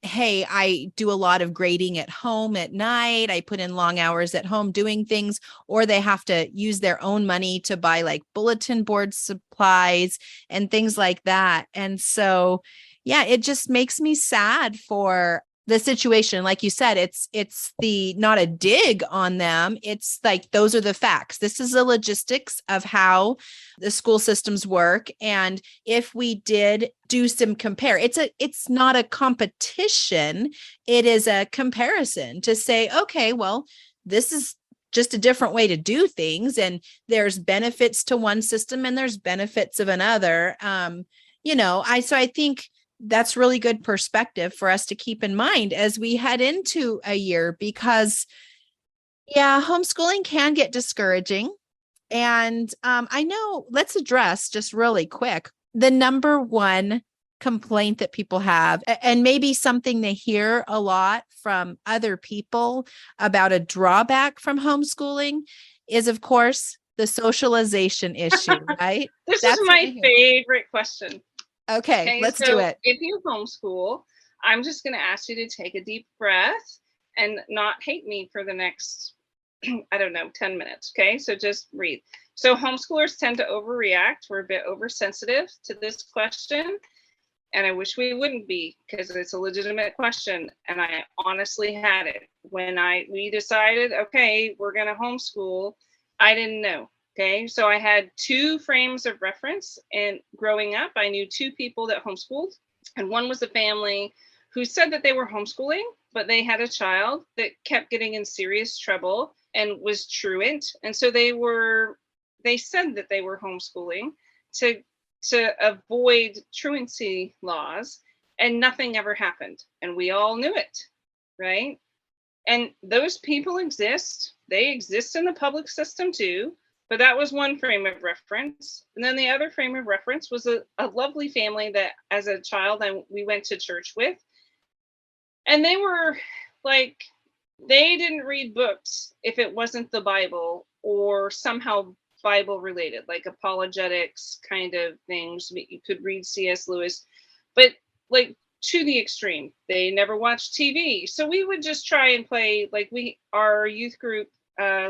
S1: hey, I do a lot of grading at home at night. I put in long hours at home doing things, or they have to use their own money to buy like bulletin board supplies and things like that. And so, yeah, it just makes me sad for the situation. Like you said, it's the not a dig on them. It's like those are the facts. This is the logistics of how the school systems work. And if we did do some compare, it's not a competition, it is a comparison to say, okay, well, this is just a different way to do things, and there's benefits to one system and there's benefits of another. I think that's really good perspective for us to keep in mind as we head into a year, because yeah, homeschooling can get discouraging. And I know, let's address just really quick the number one complaint that people have, and maybe something they hear a lot from other people about a drawback from homeschooling is, of course, the socialization issue, right?
S2: This is
S1: That's what I
S2: my
S1: hear.
S2: favorite question.
S1: Okay, let's do it.
S2: If you homeschool, I'm just going to ask you to take a deep breath and not hate me for the next, I don't know, 10 minutes. Okay, so just breathe. So homeschoolers tend to overreact. We're a bit oversensitive to this question. And I wish we wouldn't be, because it's a legitimate question. And I honestly had it when we decided, okay, we're going to homeschool. I didn't know. Okay, so I had two frames of reference, and growing up, I knew two people that homeschooled, and one was a family who said that they were homeschooling, but they had a child that kept getting in serious trouble and was truant, and so they said that they were homeschooling to avoid truancy laws, and nothing ever happened, and we all knew it, right? And those people exist. They exist in the public system too. But that was one frame of reference. And then the other frame of reference was a lovely family that as a child we went to church with. And they were like, they didn't read books if it wasn't the Bible or somehow Bible related, like apologetics kind of things. You could read C.S. Lewis, but like to the extreme. They never watched TV. So we would just try and play, like our youth group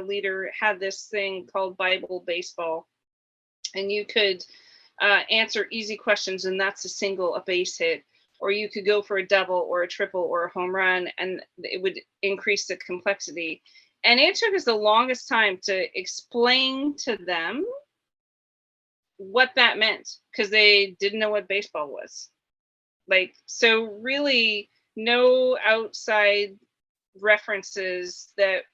S2: leader had this thing called Bible baseball, and you could answer easy questions, and that's a base hit, or you could go for a double or a triple or a home run, and it would increase the complexity. And it took us the longest time to explain to them what that meant, because they didn't know what baseball was. Like, so really no outside references that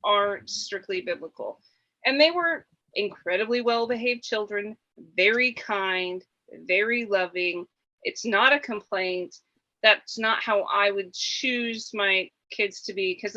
S2: aren't strictly biblical. And they were incredibly well-behaved children, very kind, very loving. It's not a complaint. That's not how I would choose my kids to be, because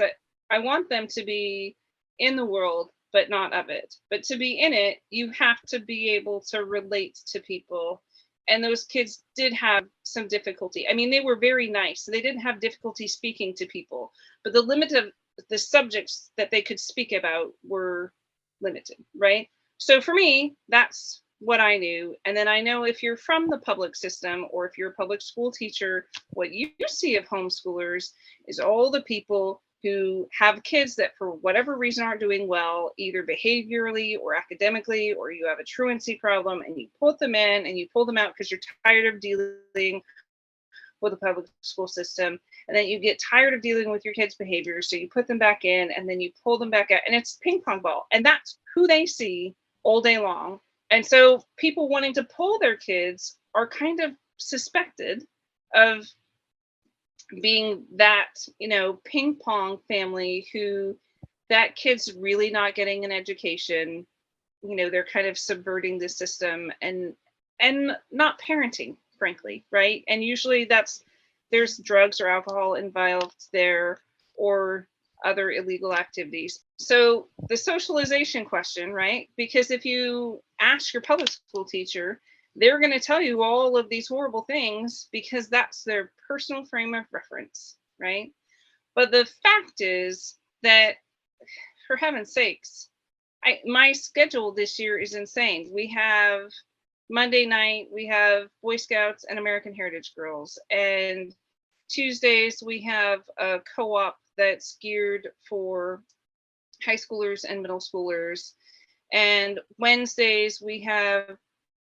S2: I want them to be in the world, but not of it. But to be in it, you have to be able to relate to people. And those kids did have some difficulty. I mean, they were very nice. So they didn't have difficulty speaking to people, but the limit of the subjects that they could speak about were limited, right? So for me, that's what I knew. And then I know if you're from the public system, or if you're a public school teacher, what you see of homeschoolers is all the people who have kids that for whatever reason aren't doing well, either behaviorally or academically, or you have a truancy problem, and you put them in and you pull them out because you're tired of dealing with the public school system. And then you get tired of dealing with your kids' behavior, so you put them back in, and then you pull them back out, and it's ping pong ball. And that's who they see all day long. And so people wanting to pull their kids are kind of suspected of being that, ping pong family who that kid's really not getting an education. They're kind of subverting the system and not parenting, frankly, right? And usually there's drugs or alcohol involved there, or other illegal activities. So the socialization question, right? Because if you ask your public school teacher, they're going to tell you all of these horrible things because that's their personal frame of reference, right? But the fact is that, for heaven's sakes, my schedule this year is insane. We have Monday night, we have Boy Scouts and American Heritage Girls. And Tuesdays, we have a co-op that's geared for high schoolers and middle schoolers. And Wednesdays, we have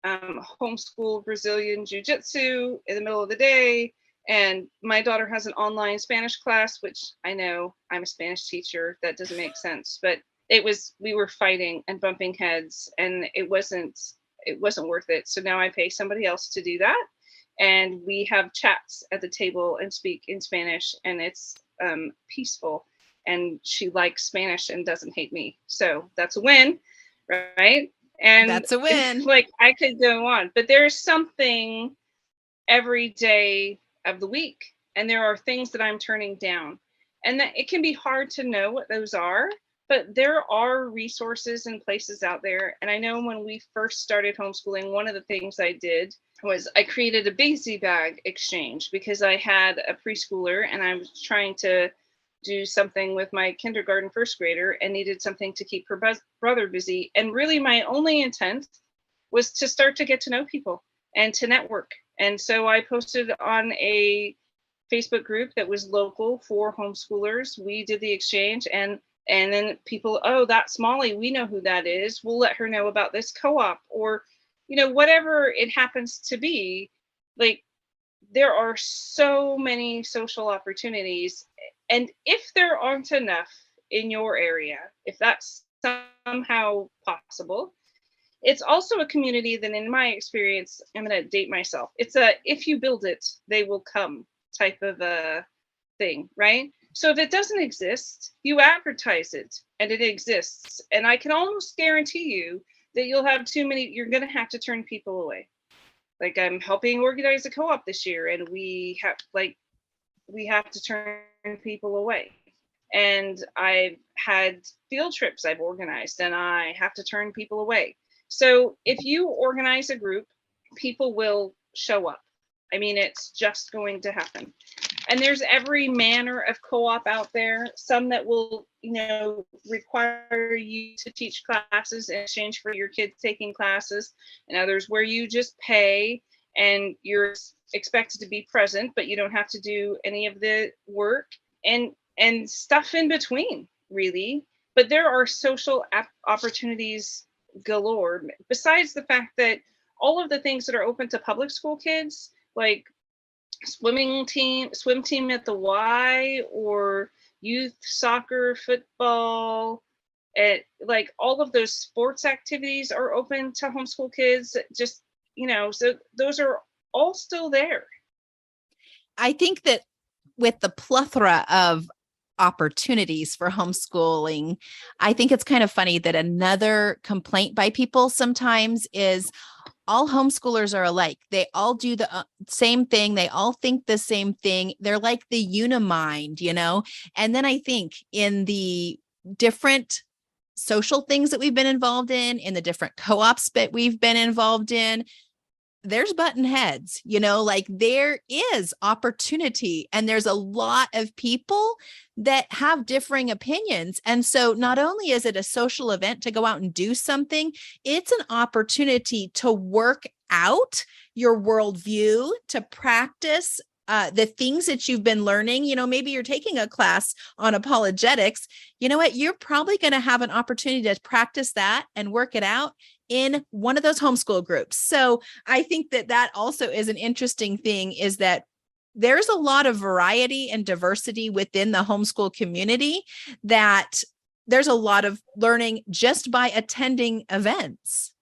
S2: homeschool Brazilian Jiu-Jitsu in the middle of the day. And my daughter has an online Spanish class, which I know I'm a Spanish teacher. That doesn't make sense, but we were fighting and bumping heads, and it wasn't worth it. So now I pay somebody else to do that. And we have chats at the table and speak in Spanish, and it's peaceful. And she likes Spanish and doesn't hate me. So that's a win, right? And
S1: that's a win.
S2: Like, I could go on, but there's something every day of the week, and there are things that I'm turning down, and that it can be hard to know what those are, but there are resources and places out there. And I know when we first started homeschooling, one of the things I did was I created a busy bag exchange, because I had a preschooler and I was trying to do something with my kindergarten first grader and needed something to keep her brother busy. And really my only intent was to start to get to know people and to network. And so I posted on a Facebook group that was local for homeschoolers. We did the exchange, and then people, oh, that's Molly, we know who that is. We'll let her know about this co-op, or, whatever it happens to be. Like, there are so many social opportunities. And if there aren't enough in your area, if that's somehow possible, it's also a community that, in my experience, I'm going to date myself. It's a, if you build it, they will come type of a thing, right? So if it doesn't exist, you advertise it and it exists. And I can almost guarantee you that you'll have you're going to have to turn people away. Like, I'm helping organize a co-op this year, and we have to turn people away. And I've had field trips I've organized, and I have to turn people away. So if you organize a group, people will show up. I mean, it's just going to happen. And there's every manner of co-op out there. Some that will, require you to teach classes in exchange for your kids taking classes, and others where you just pay and you're expected to be present, but you don't have to do any of the work, and stuff in between, really. But there are social opportunities galore, besides the fact that all of the things that are open to public school kids, like swim team at the Y, or youth soccer, football, like all of those sports activities are open to homeschool kids. Just, so those are all still there.
S1: I think that with the plethora of opportunities for homeschooling, I think it's kind of funny that another complaint by people sometimes is all homeschoolers are alike. They all do the same thing. They all think the same thing. They're like the unimind, And then I think in the different social things that we've been involved in the different co-ops that we've been involved in, there's button heads, like there is opportunity, and there's a lot of people that have differing opinions. And so not only is it a social event to go out and do something, it's an opportunity to work out your worldview, to practice the things that you've been learning. Maybe you're taking a class on apologetics. You know what? You're probably going to have an opportunity to practice that and work it out in one of those homeschool groups. So I think that also is an interesting thing, is that there's a lot of variety and diversity within the homeschool community, that there's a lot of learning just by attending events.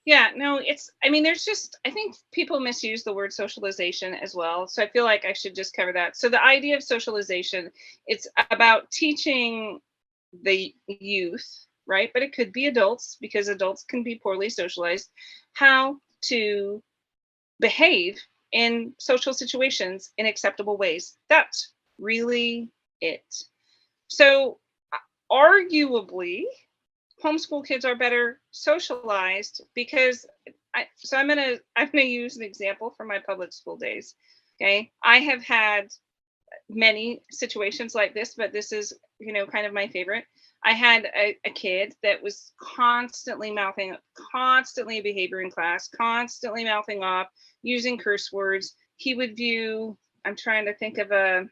S2: Yeah, no, I think people misuse the word socialization as well. So I feel like I should just cover that. So the idea of socialization, it's about teaching the youth, right? But it could be adults, because adults can be poorly socialized, how to behave in social situations in acceptable ways. That's really it. So arguably, homeschool kids are better socialized, because I'm gonna use an example from my public school days. Okay, I have had many situations like this, but this is kind of my favorite. I had a kid that was constantly mouthing, constantly behavior in class, constantly mouthing off, using curse words. He would view, I'm trying to think of a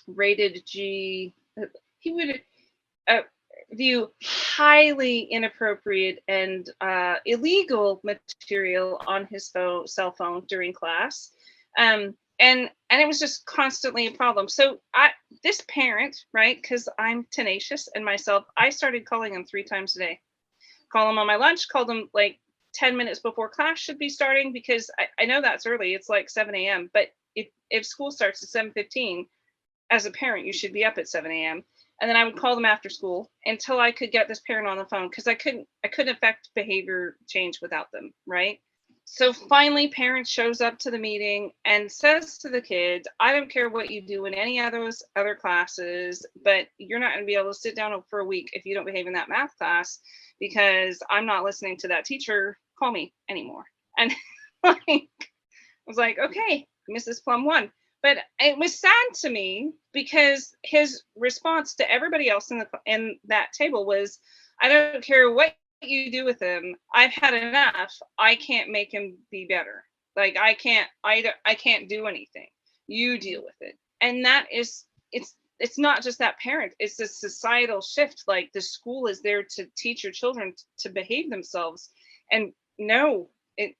S2: rated G, he would view highly inappropriate and illegal material on his cell phone during class. And it was just constantly a problem. So this parent, right, because I'm tenacious and myself, I started calling him 3 times a day. Call him on my lunch, called him like 10 minutes before class should be starting, because I know that's early. It's like 7 a.m. But if school starts at 7:15, as a parent, you should be up at 7 a.m. And then I would call them after school until I could get this parent on the phone, because I couldn't affect behavior change without them, right? So finally, parent shows up to the meeting and says to the kids, I don't care what you do in any of those other classes, but you're not going to be able to sit down for a week if you don't behave in that math class, because I'm not listening to that teacher call me anymore. And like, I was like, okay, Mrs. Plumb won. But it was sad to me, because his response to everybody else in that table was, I don't care what you do with him. I've had enough. I can't make him be better. Like I can't do anything. You deal with it. And that is, it's not just that parent. It's a societal shift. Like the school is there to teach your children to behave themselves. And no,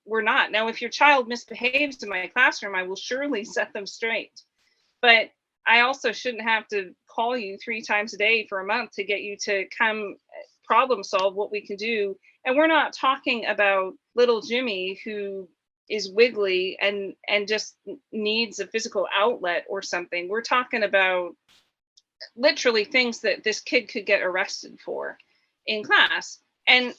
S2: we're not. Now, if your child misbehaves in my classroom, I will surely set them straight. But I also shouldn't have to call you 3 times a day for a month to get you to come problem solve what we can do. And we're not talking about little Jimmy who is wiggly and just needs a physical outlet or something. We're talking about literally things that this kid could get arrested for in class. And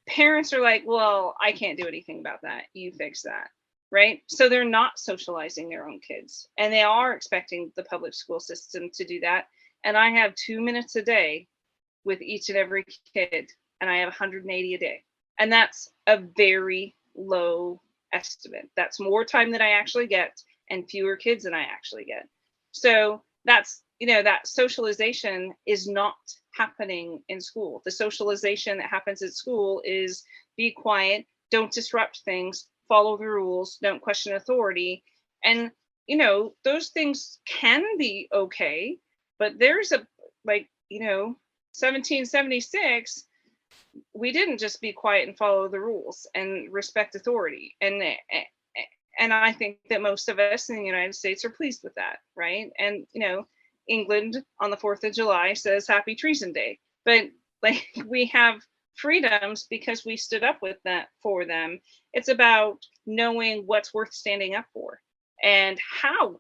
S2: parents are like, well, I can't do anything about that. You fix that. Right. So they're not socializing their own kids, and they are expecting the public school system to do that. And I have 2 minutes a day with each and every kid, and I have 180 a day. And that's a very low estimate. That's more time than I actually get and fewer kids than I actually get. So that's, that socialization is not happening in school. The socialization that happens at school is be quiet, don't disrupt things, follow the rules, don't question authority. And, those things can be okay, but there's 1776, we didn't just be quiet and follow the rules and respect authority. And I think that most of us in the United States are pleased with that, right? And, England on the 4th of July says Happy Treason Day. But like we have freedoms because we stood up with that for them. It's about knowing what's worth standing up for and how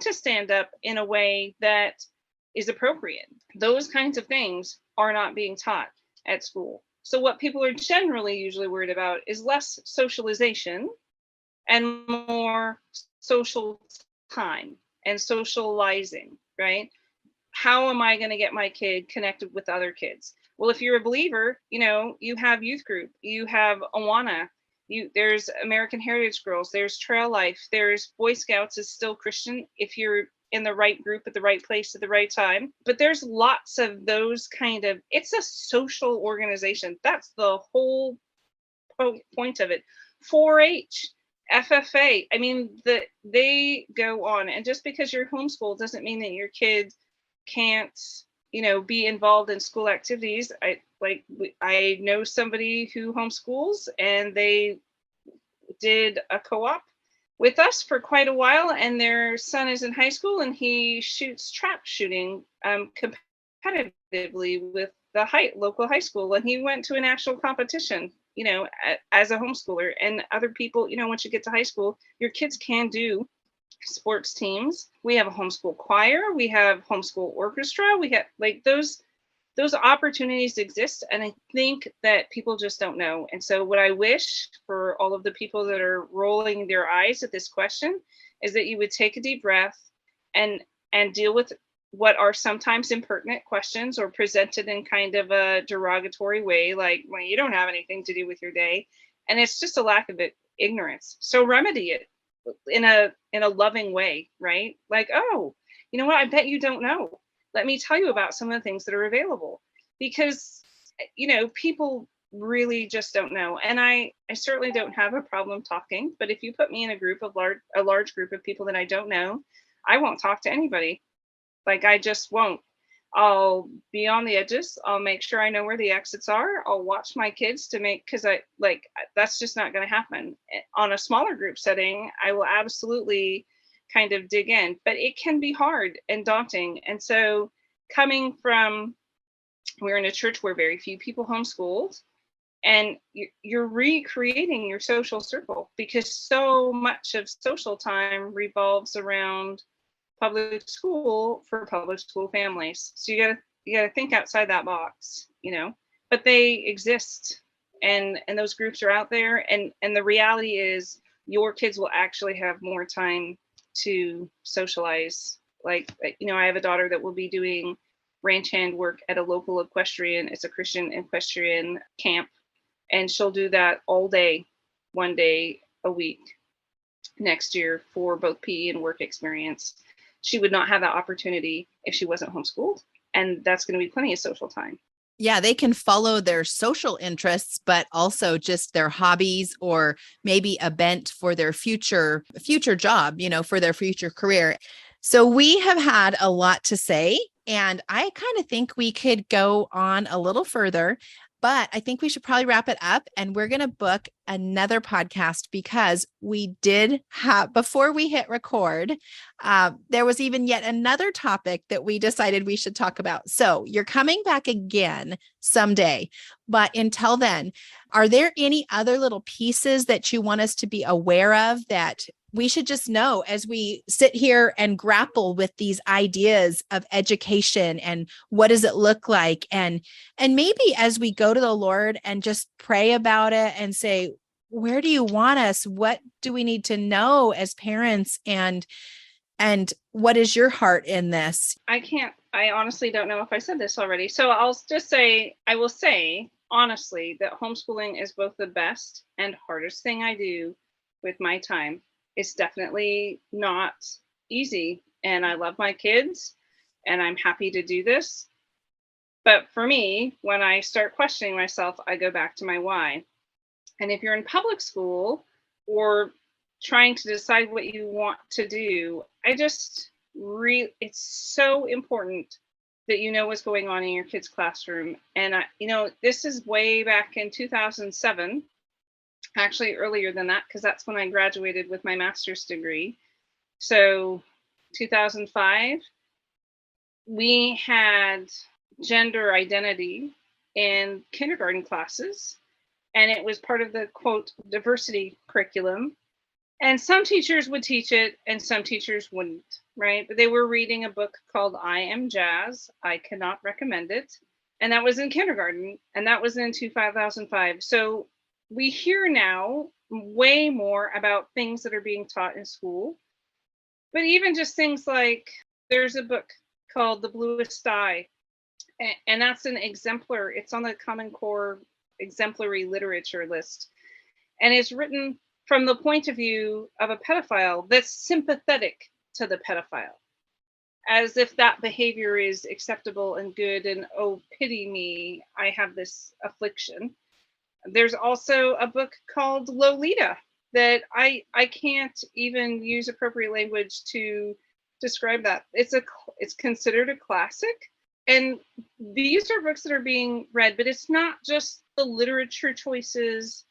S2: to stand up in a way that is appropriate. Those kinds of things are not being taught at school. So what people are generally usually worried about is less socialization and more social time and socializing, right? How am I going to get my kid connected with other kids? Well, if you're a believer, you have youth group, you have Awana, there's American Heritage Girls, there's Trail Life, there's Boy Scouts is still Christian if you're in the right group at the right place at the right time. But there's lots of those it's a social organization. That's the whole point of it. 4-H, FFA, I mean, they go on. And just because you're homeschooled doesn't mean that your kid can't, be involved in school activities. I know somebody who homeschools, and they did a co-op with us for quite a while, and their son is in high school, and he shoots trap shooting competitively with the local high school, and he went to an actual competition, as a homeschooler. And other people, once you get to high school, your kids can do sports teams. We have a homeschool choir, we have homeschool orchestra, we have those opportunities exist. And I think that people just don't know. And so what I wish for all of the people that are rolling their eyes at this question is that you would take a deep breath and deal with what are sometimes impertinent questions or presented in kind of a derogatory way, like, well, you don't have anything to do with your day. And it's just a lack of ignorance. So remedy it in a loving way, right? Like, oh, you know what? I bet you don't know. Let me tell you about some of the things that are available. because, people really just don't know. And I certainly don't have a problem talking, but if you put me in a large group of people that I don't know, I won't talk to anybody. Like, I just won't. I'll be on the edges. I'll make sure I know where the exits are. I'll watch my kids to make, because that's just not going to happen. On a smaller group setting, I will absolutely kind of dig in, but it can be hard and daunting. And so, coming from, we're in a church where very few people homeschooled, and you're recreating your social circle because so much of social time revolves around public school for public school families. So you gotta think outside that box, but they exist, and those groups are out there, and the reality is your kids will actually have more time to socialize. Like, I have a daughter that will be doing ranch hand work at a local equestrian. It's a Christian equestrian camp, and she'll do that all day, one day a week next year for both PE and work experience. She would not have that opportunity if she wasn't homeschooled, and that's going to be plenty of social time.
S1: Yeah, they can follow their social interests, but also just their hobbies, or maybe a bent for their future job, for their future career. So we have had a lot to say, and I kind of think we could go on a little further, but I think we should probably wrap it up, and we're going to book another podcast because we did have, before we hit record, there was even yet another topic that we decided we should talk about. So you're coming back again someday, but until then, are there any other little pieces that you want us to be aware of that we should just know as we sit here and grapple with these ideas of education, and what does it look like? And maybe as we go to the Lord and just pray about it and say, where do you want us? What do we need to know as parents? And what is your heart in this?
S2: I honestly don't know if I said this already. So I will say honestly that homeschooling is both the best and hardest thing I do with my time. It's definitely not easy, and I love my kids, and I'm happy to do this. But for me, when I start questioning myself, I go back to my why. And if you're in public school or trying to decide what you want to do, it's so important that you know what's going on in your kid's classroom. And this is way back in 2007. Actually earlier than that, because that's when I graduated with my master's degree. So 2005, we had gender identity in kindergarten classes, and it was part of the quote diversity curriculum. And some teachers would teach it and some teachers wouldn't, right? But they were reading a book called I Am Jazz. I cannot recommend it. And that was in kindergarten, and that was in 2005. So we hear now way more about things that are being taught in school, but even just things like, there's a book called The Bluest Eye, and that's an exemplar. It's on the Common Core exemplary literature list, and it's written from the point of view of a pedophile that's sympathetic to the pedophile, as if that behavior is acceptable and good, and oh, pity me, I have this affliction. There's also a book called Lolita that I can't even use appropriate language to describe that. It's considered a classic, and these are books that are being read, but it's not just the literature choices.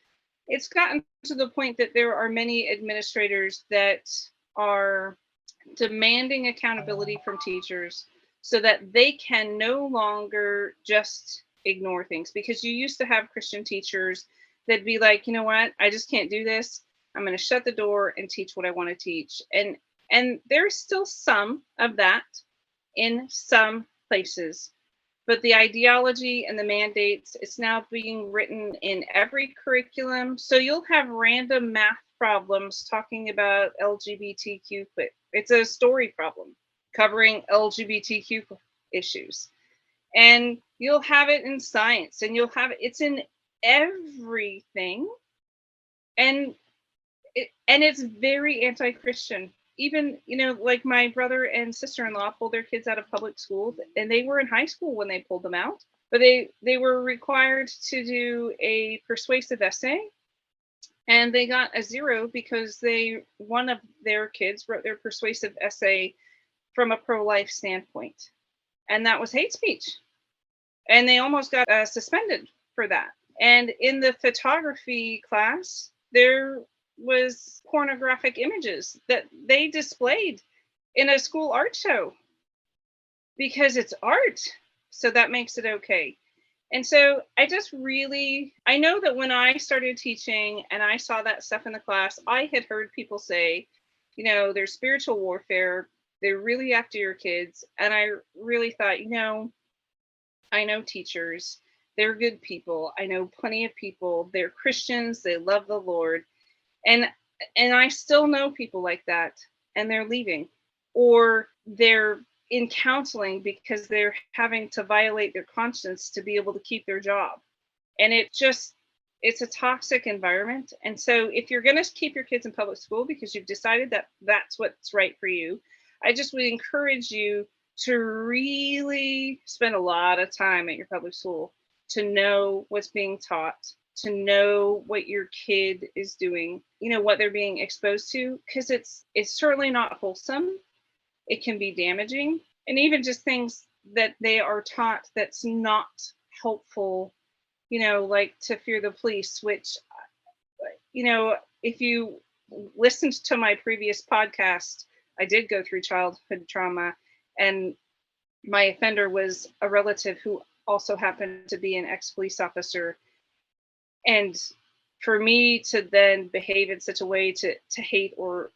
S2: It's gotten to the point that there are many administrators that are demanding accountability from teachers so that they can no longer just ignore things. Because you used to have Christian teachers that'd be like, you know what, I just can't do this. I'm going to shut the door and teach what I want to teach. And there's still some of that in some places, but the ideology and the mandates, it's now being written in every curriculum. So you'll have random math problems talking about LGBTQ. It's a story problem covering LGBTQ issues. And you'll have it in science, and it's in everything. And it's very anti-Christian. Even, like my brother and sister-in-law pulled their kids out of public school, and they were in high school when they pulled them out. But they were required to do a persuasive essay, and they got a 0 because one of their kids wrote their persuasive essay from a pro-life standpoint, and that was hate speech, and they almost got suspended for that. And in the photography class, there was pornographic images that they displayed in a school art show because it's art. So that makes it okay. And so I know that when I started teaching and I saw that stuff in the class, I had heard people say, there's spiritual warfare. They're really after your kids. And I really thought, I know teachers. They're good people. I know plenty of people. They're Christians. They love the Lord. And I still know people like that, and they're leaving, or they're in counseling because they're having to violate their conscience to be able to keep their job. And it's a toxic environment. And so if you're going to keep your kids in public school because you've decided that that's what's right for you, I just would encourage you to really spend a lot of time at your public school to know what's being taught, to know what your kid is doing, what they're being exposed to, because it's certainly not wholesome. It can be damaging, and even just things that they are taught that's not helpful, like to fear the police, which, if you listened to my previous podcast, I did go through childhood trauma, and my offender was a relative who also happened to be an ex-police officer. And for me to then behave in such a way to hate or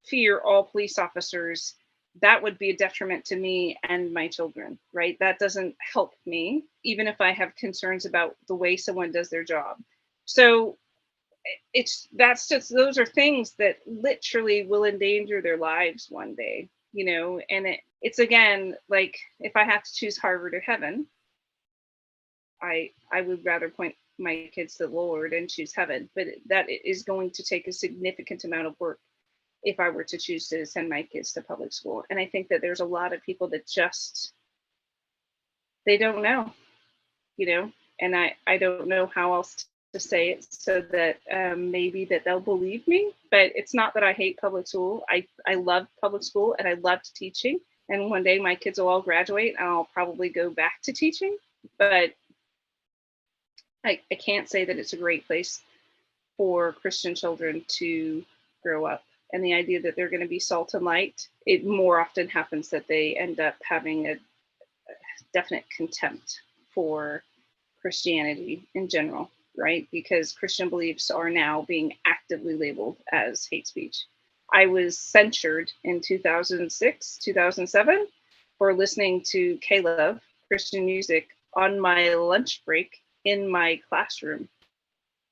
S2: fear all police officers, that would be a detriment to me and my children, right? That doesn't help me, even if I have concerns about the way someone does their job. So those are things that literally will endanger their lives one day, and it's again, like if I have to choose Harvard or heaven, I would rather point my kids to the Lord and choose heaven, but that is going to take a significant amount of work if I were to choose to send my kids to public school. And I think that there's a lot of people that they don't know, and I don't know how else to say it so that maybe that they'll believe me. But it's not that I hate public school. I love public school and I loved teaching. And one day my kids will all graduate and I'll probably go back to teaching. But I can't say that it's a great place for Christian children to grow up. And the idea that they're going to be salt and light, it more often happens that they end up having a definite contempt for Christianity in general, right? Because Christian beliefs are now being actively labeled as hate speech. I was censured in 2006, 2007 for listening to K-Love Christian music on my lunch break in my classroom.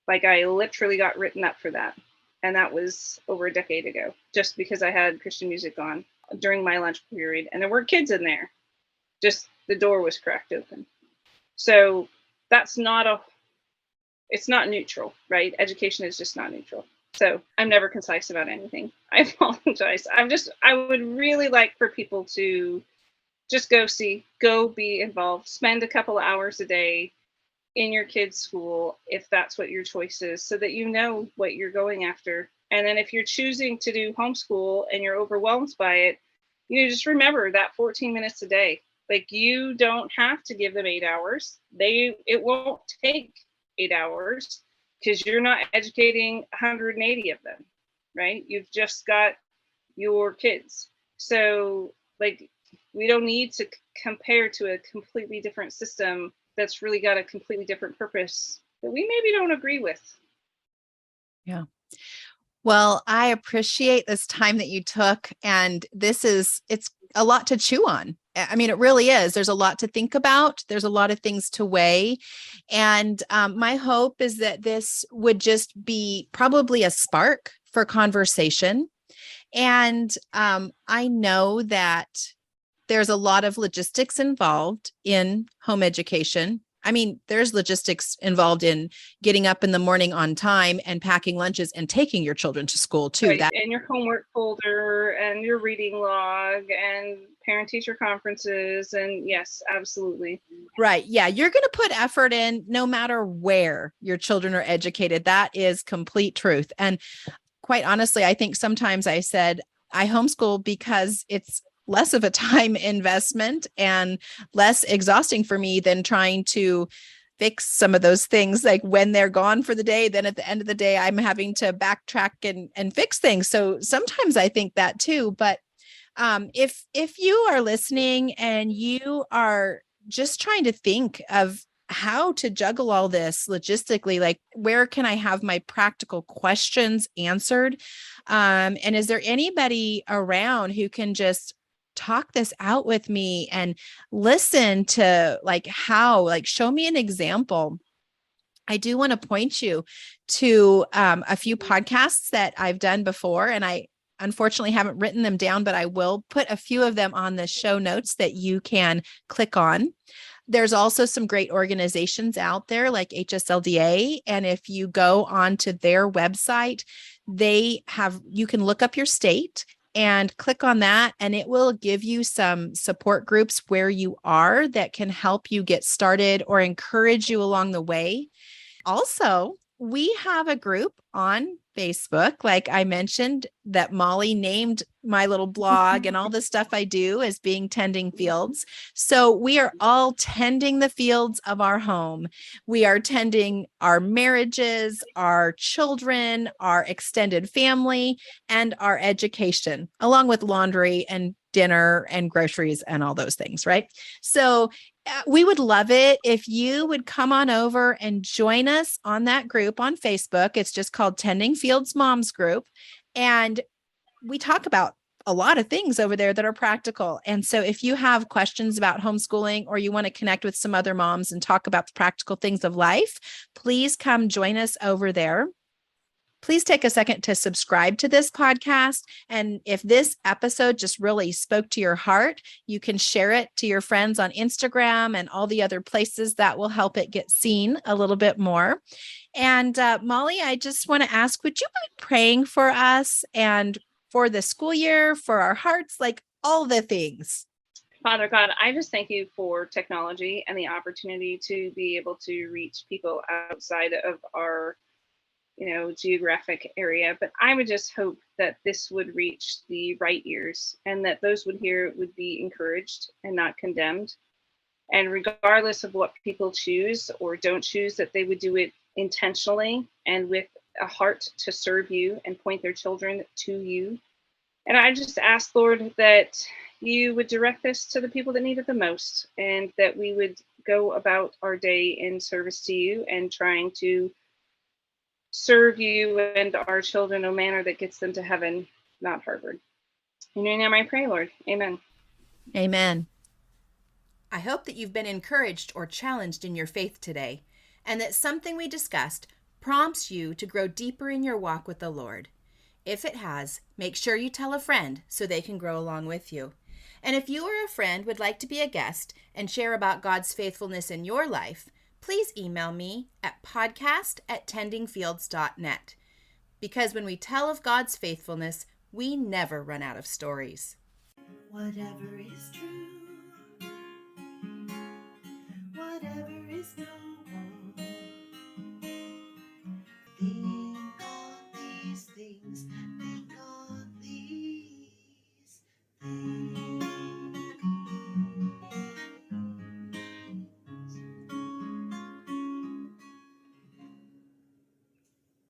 S2: Like I literally got written up for that. And that was over a decade ago, just because I had Christian music on during my lunch period. And there were kids in there. Just the door was cracked open. So it's not neutral, right? Education is just not neutral. So I'm never concise about anything. I apologize. I would really like for people to just go be involved, spend a couple of hours a day in your kid's school, if that's what your choice is, so that you know what you're going after. And then if you're choosing to do homeschool and you're overwhelmed by it, just remember that 14 minutes a day. Like you don't have to give them 8 hours. It won't take 8 hours because you're not educating 180 of them, right? You've just got your kids. So like, we don't need to compare to a completely different system that's really got a completely different purpose that we maybe don't agree with.
S1: Yeah. Well, I appreciate this time that you took, and it's a lot to chew on. I mean, it really is. There's a lot to think about. There's a lot of things to weigh. And my hope is that this would just be probably a spark for conversation. And I know that there's a lot of logistics involved in home education. I mean, there's logistics involved in getting up in the morning on time and packing lunches and taking your children to school too.
S2: Right. And your homework folder and your reading log and parent-teacher conferences. And yes, absolutely.
S1: Right. Yeah. You're going to put effort in no matter where your children are educated. That is complete truth. And quite honestly, I think sometimes I said I homeschool because it's less of a time investment and less exhausting for me than trying to fix some of those things. Like when they're gone for the day, then at the end of the day, I'm having to backtrack and fix things. So sometimes I think that too. But if you are listening and you are just trying to think of how to juggle all this logistically, like where can I have my practical questions answered? And is there anybody around who can just talk this out with me and listen to like how, like show me an example? I do want to point you to a few podcasts that I've done before, and I unfortunately haven't written them down, but I will put a few of them on the show notes that you can click on. There's also some great organizations out there like HSLDA. And if you go onto their website, you can look up your state and click on that, and it will give you some support groups where you are that can help you get started or encourage you along the way. Also, we have a group on Facebook, like I mentioned, that Molly named my little blog and all the stuff I do as being Tending Fields. So we are all tending the fields of our home. We are tending our marriages, our children, our extended family, and our education, along with laundry and dinner and groceries and all those things, right? So we would love it if you would come on over and join us on that group on Facebook. It's just called Tending Fields Moms Group. And we talk about a lot of things over there that are practical. And so if you have questions about homeschooling or you want to connect with some other moms and talk about the practical things of life, please come join us over there. Please take a second to subscribe to this podcast. And if this episode just really spoke to your heart, you can share it to your friends on Instagram and all the other places that will help it get seen a little bit more. And Molly, I just want to ask, would you mind praying for us and for the school year, for our hearts, like all the things?
S2: Father God, I just thank you for technology and the opportunity to be able to reach people outside of our geographic area. But I would just hope that this would reach the right ears and that those would hear would be encouraged and not condemned. And regardless of what people choose or don't choose, that they would do it intentionally and with a heart to serve you and point their children to you. And I just ask, Lord, that you would direct this to the people that need it the most, and that we would go about our day in service to you and trying to serve you and our children in a manner that gets them to heaven, not Harvard. In your name I pray, Lord. Amen.
S1: Amen. I hope that you've been encouraged or challenged in your faith today, and that something we discussed prompts you to grow deeper in your walk with the Lord. If it has, make sure you tell a friend so they can grow along with you. And if you or a friend would like to be a guest and share about God's faithfulness in your life, please email me at podcast@tendingfields.net. Because when we tell of God's faithfulness, we never run out of stories.
S3: Whatever is true.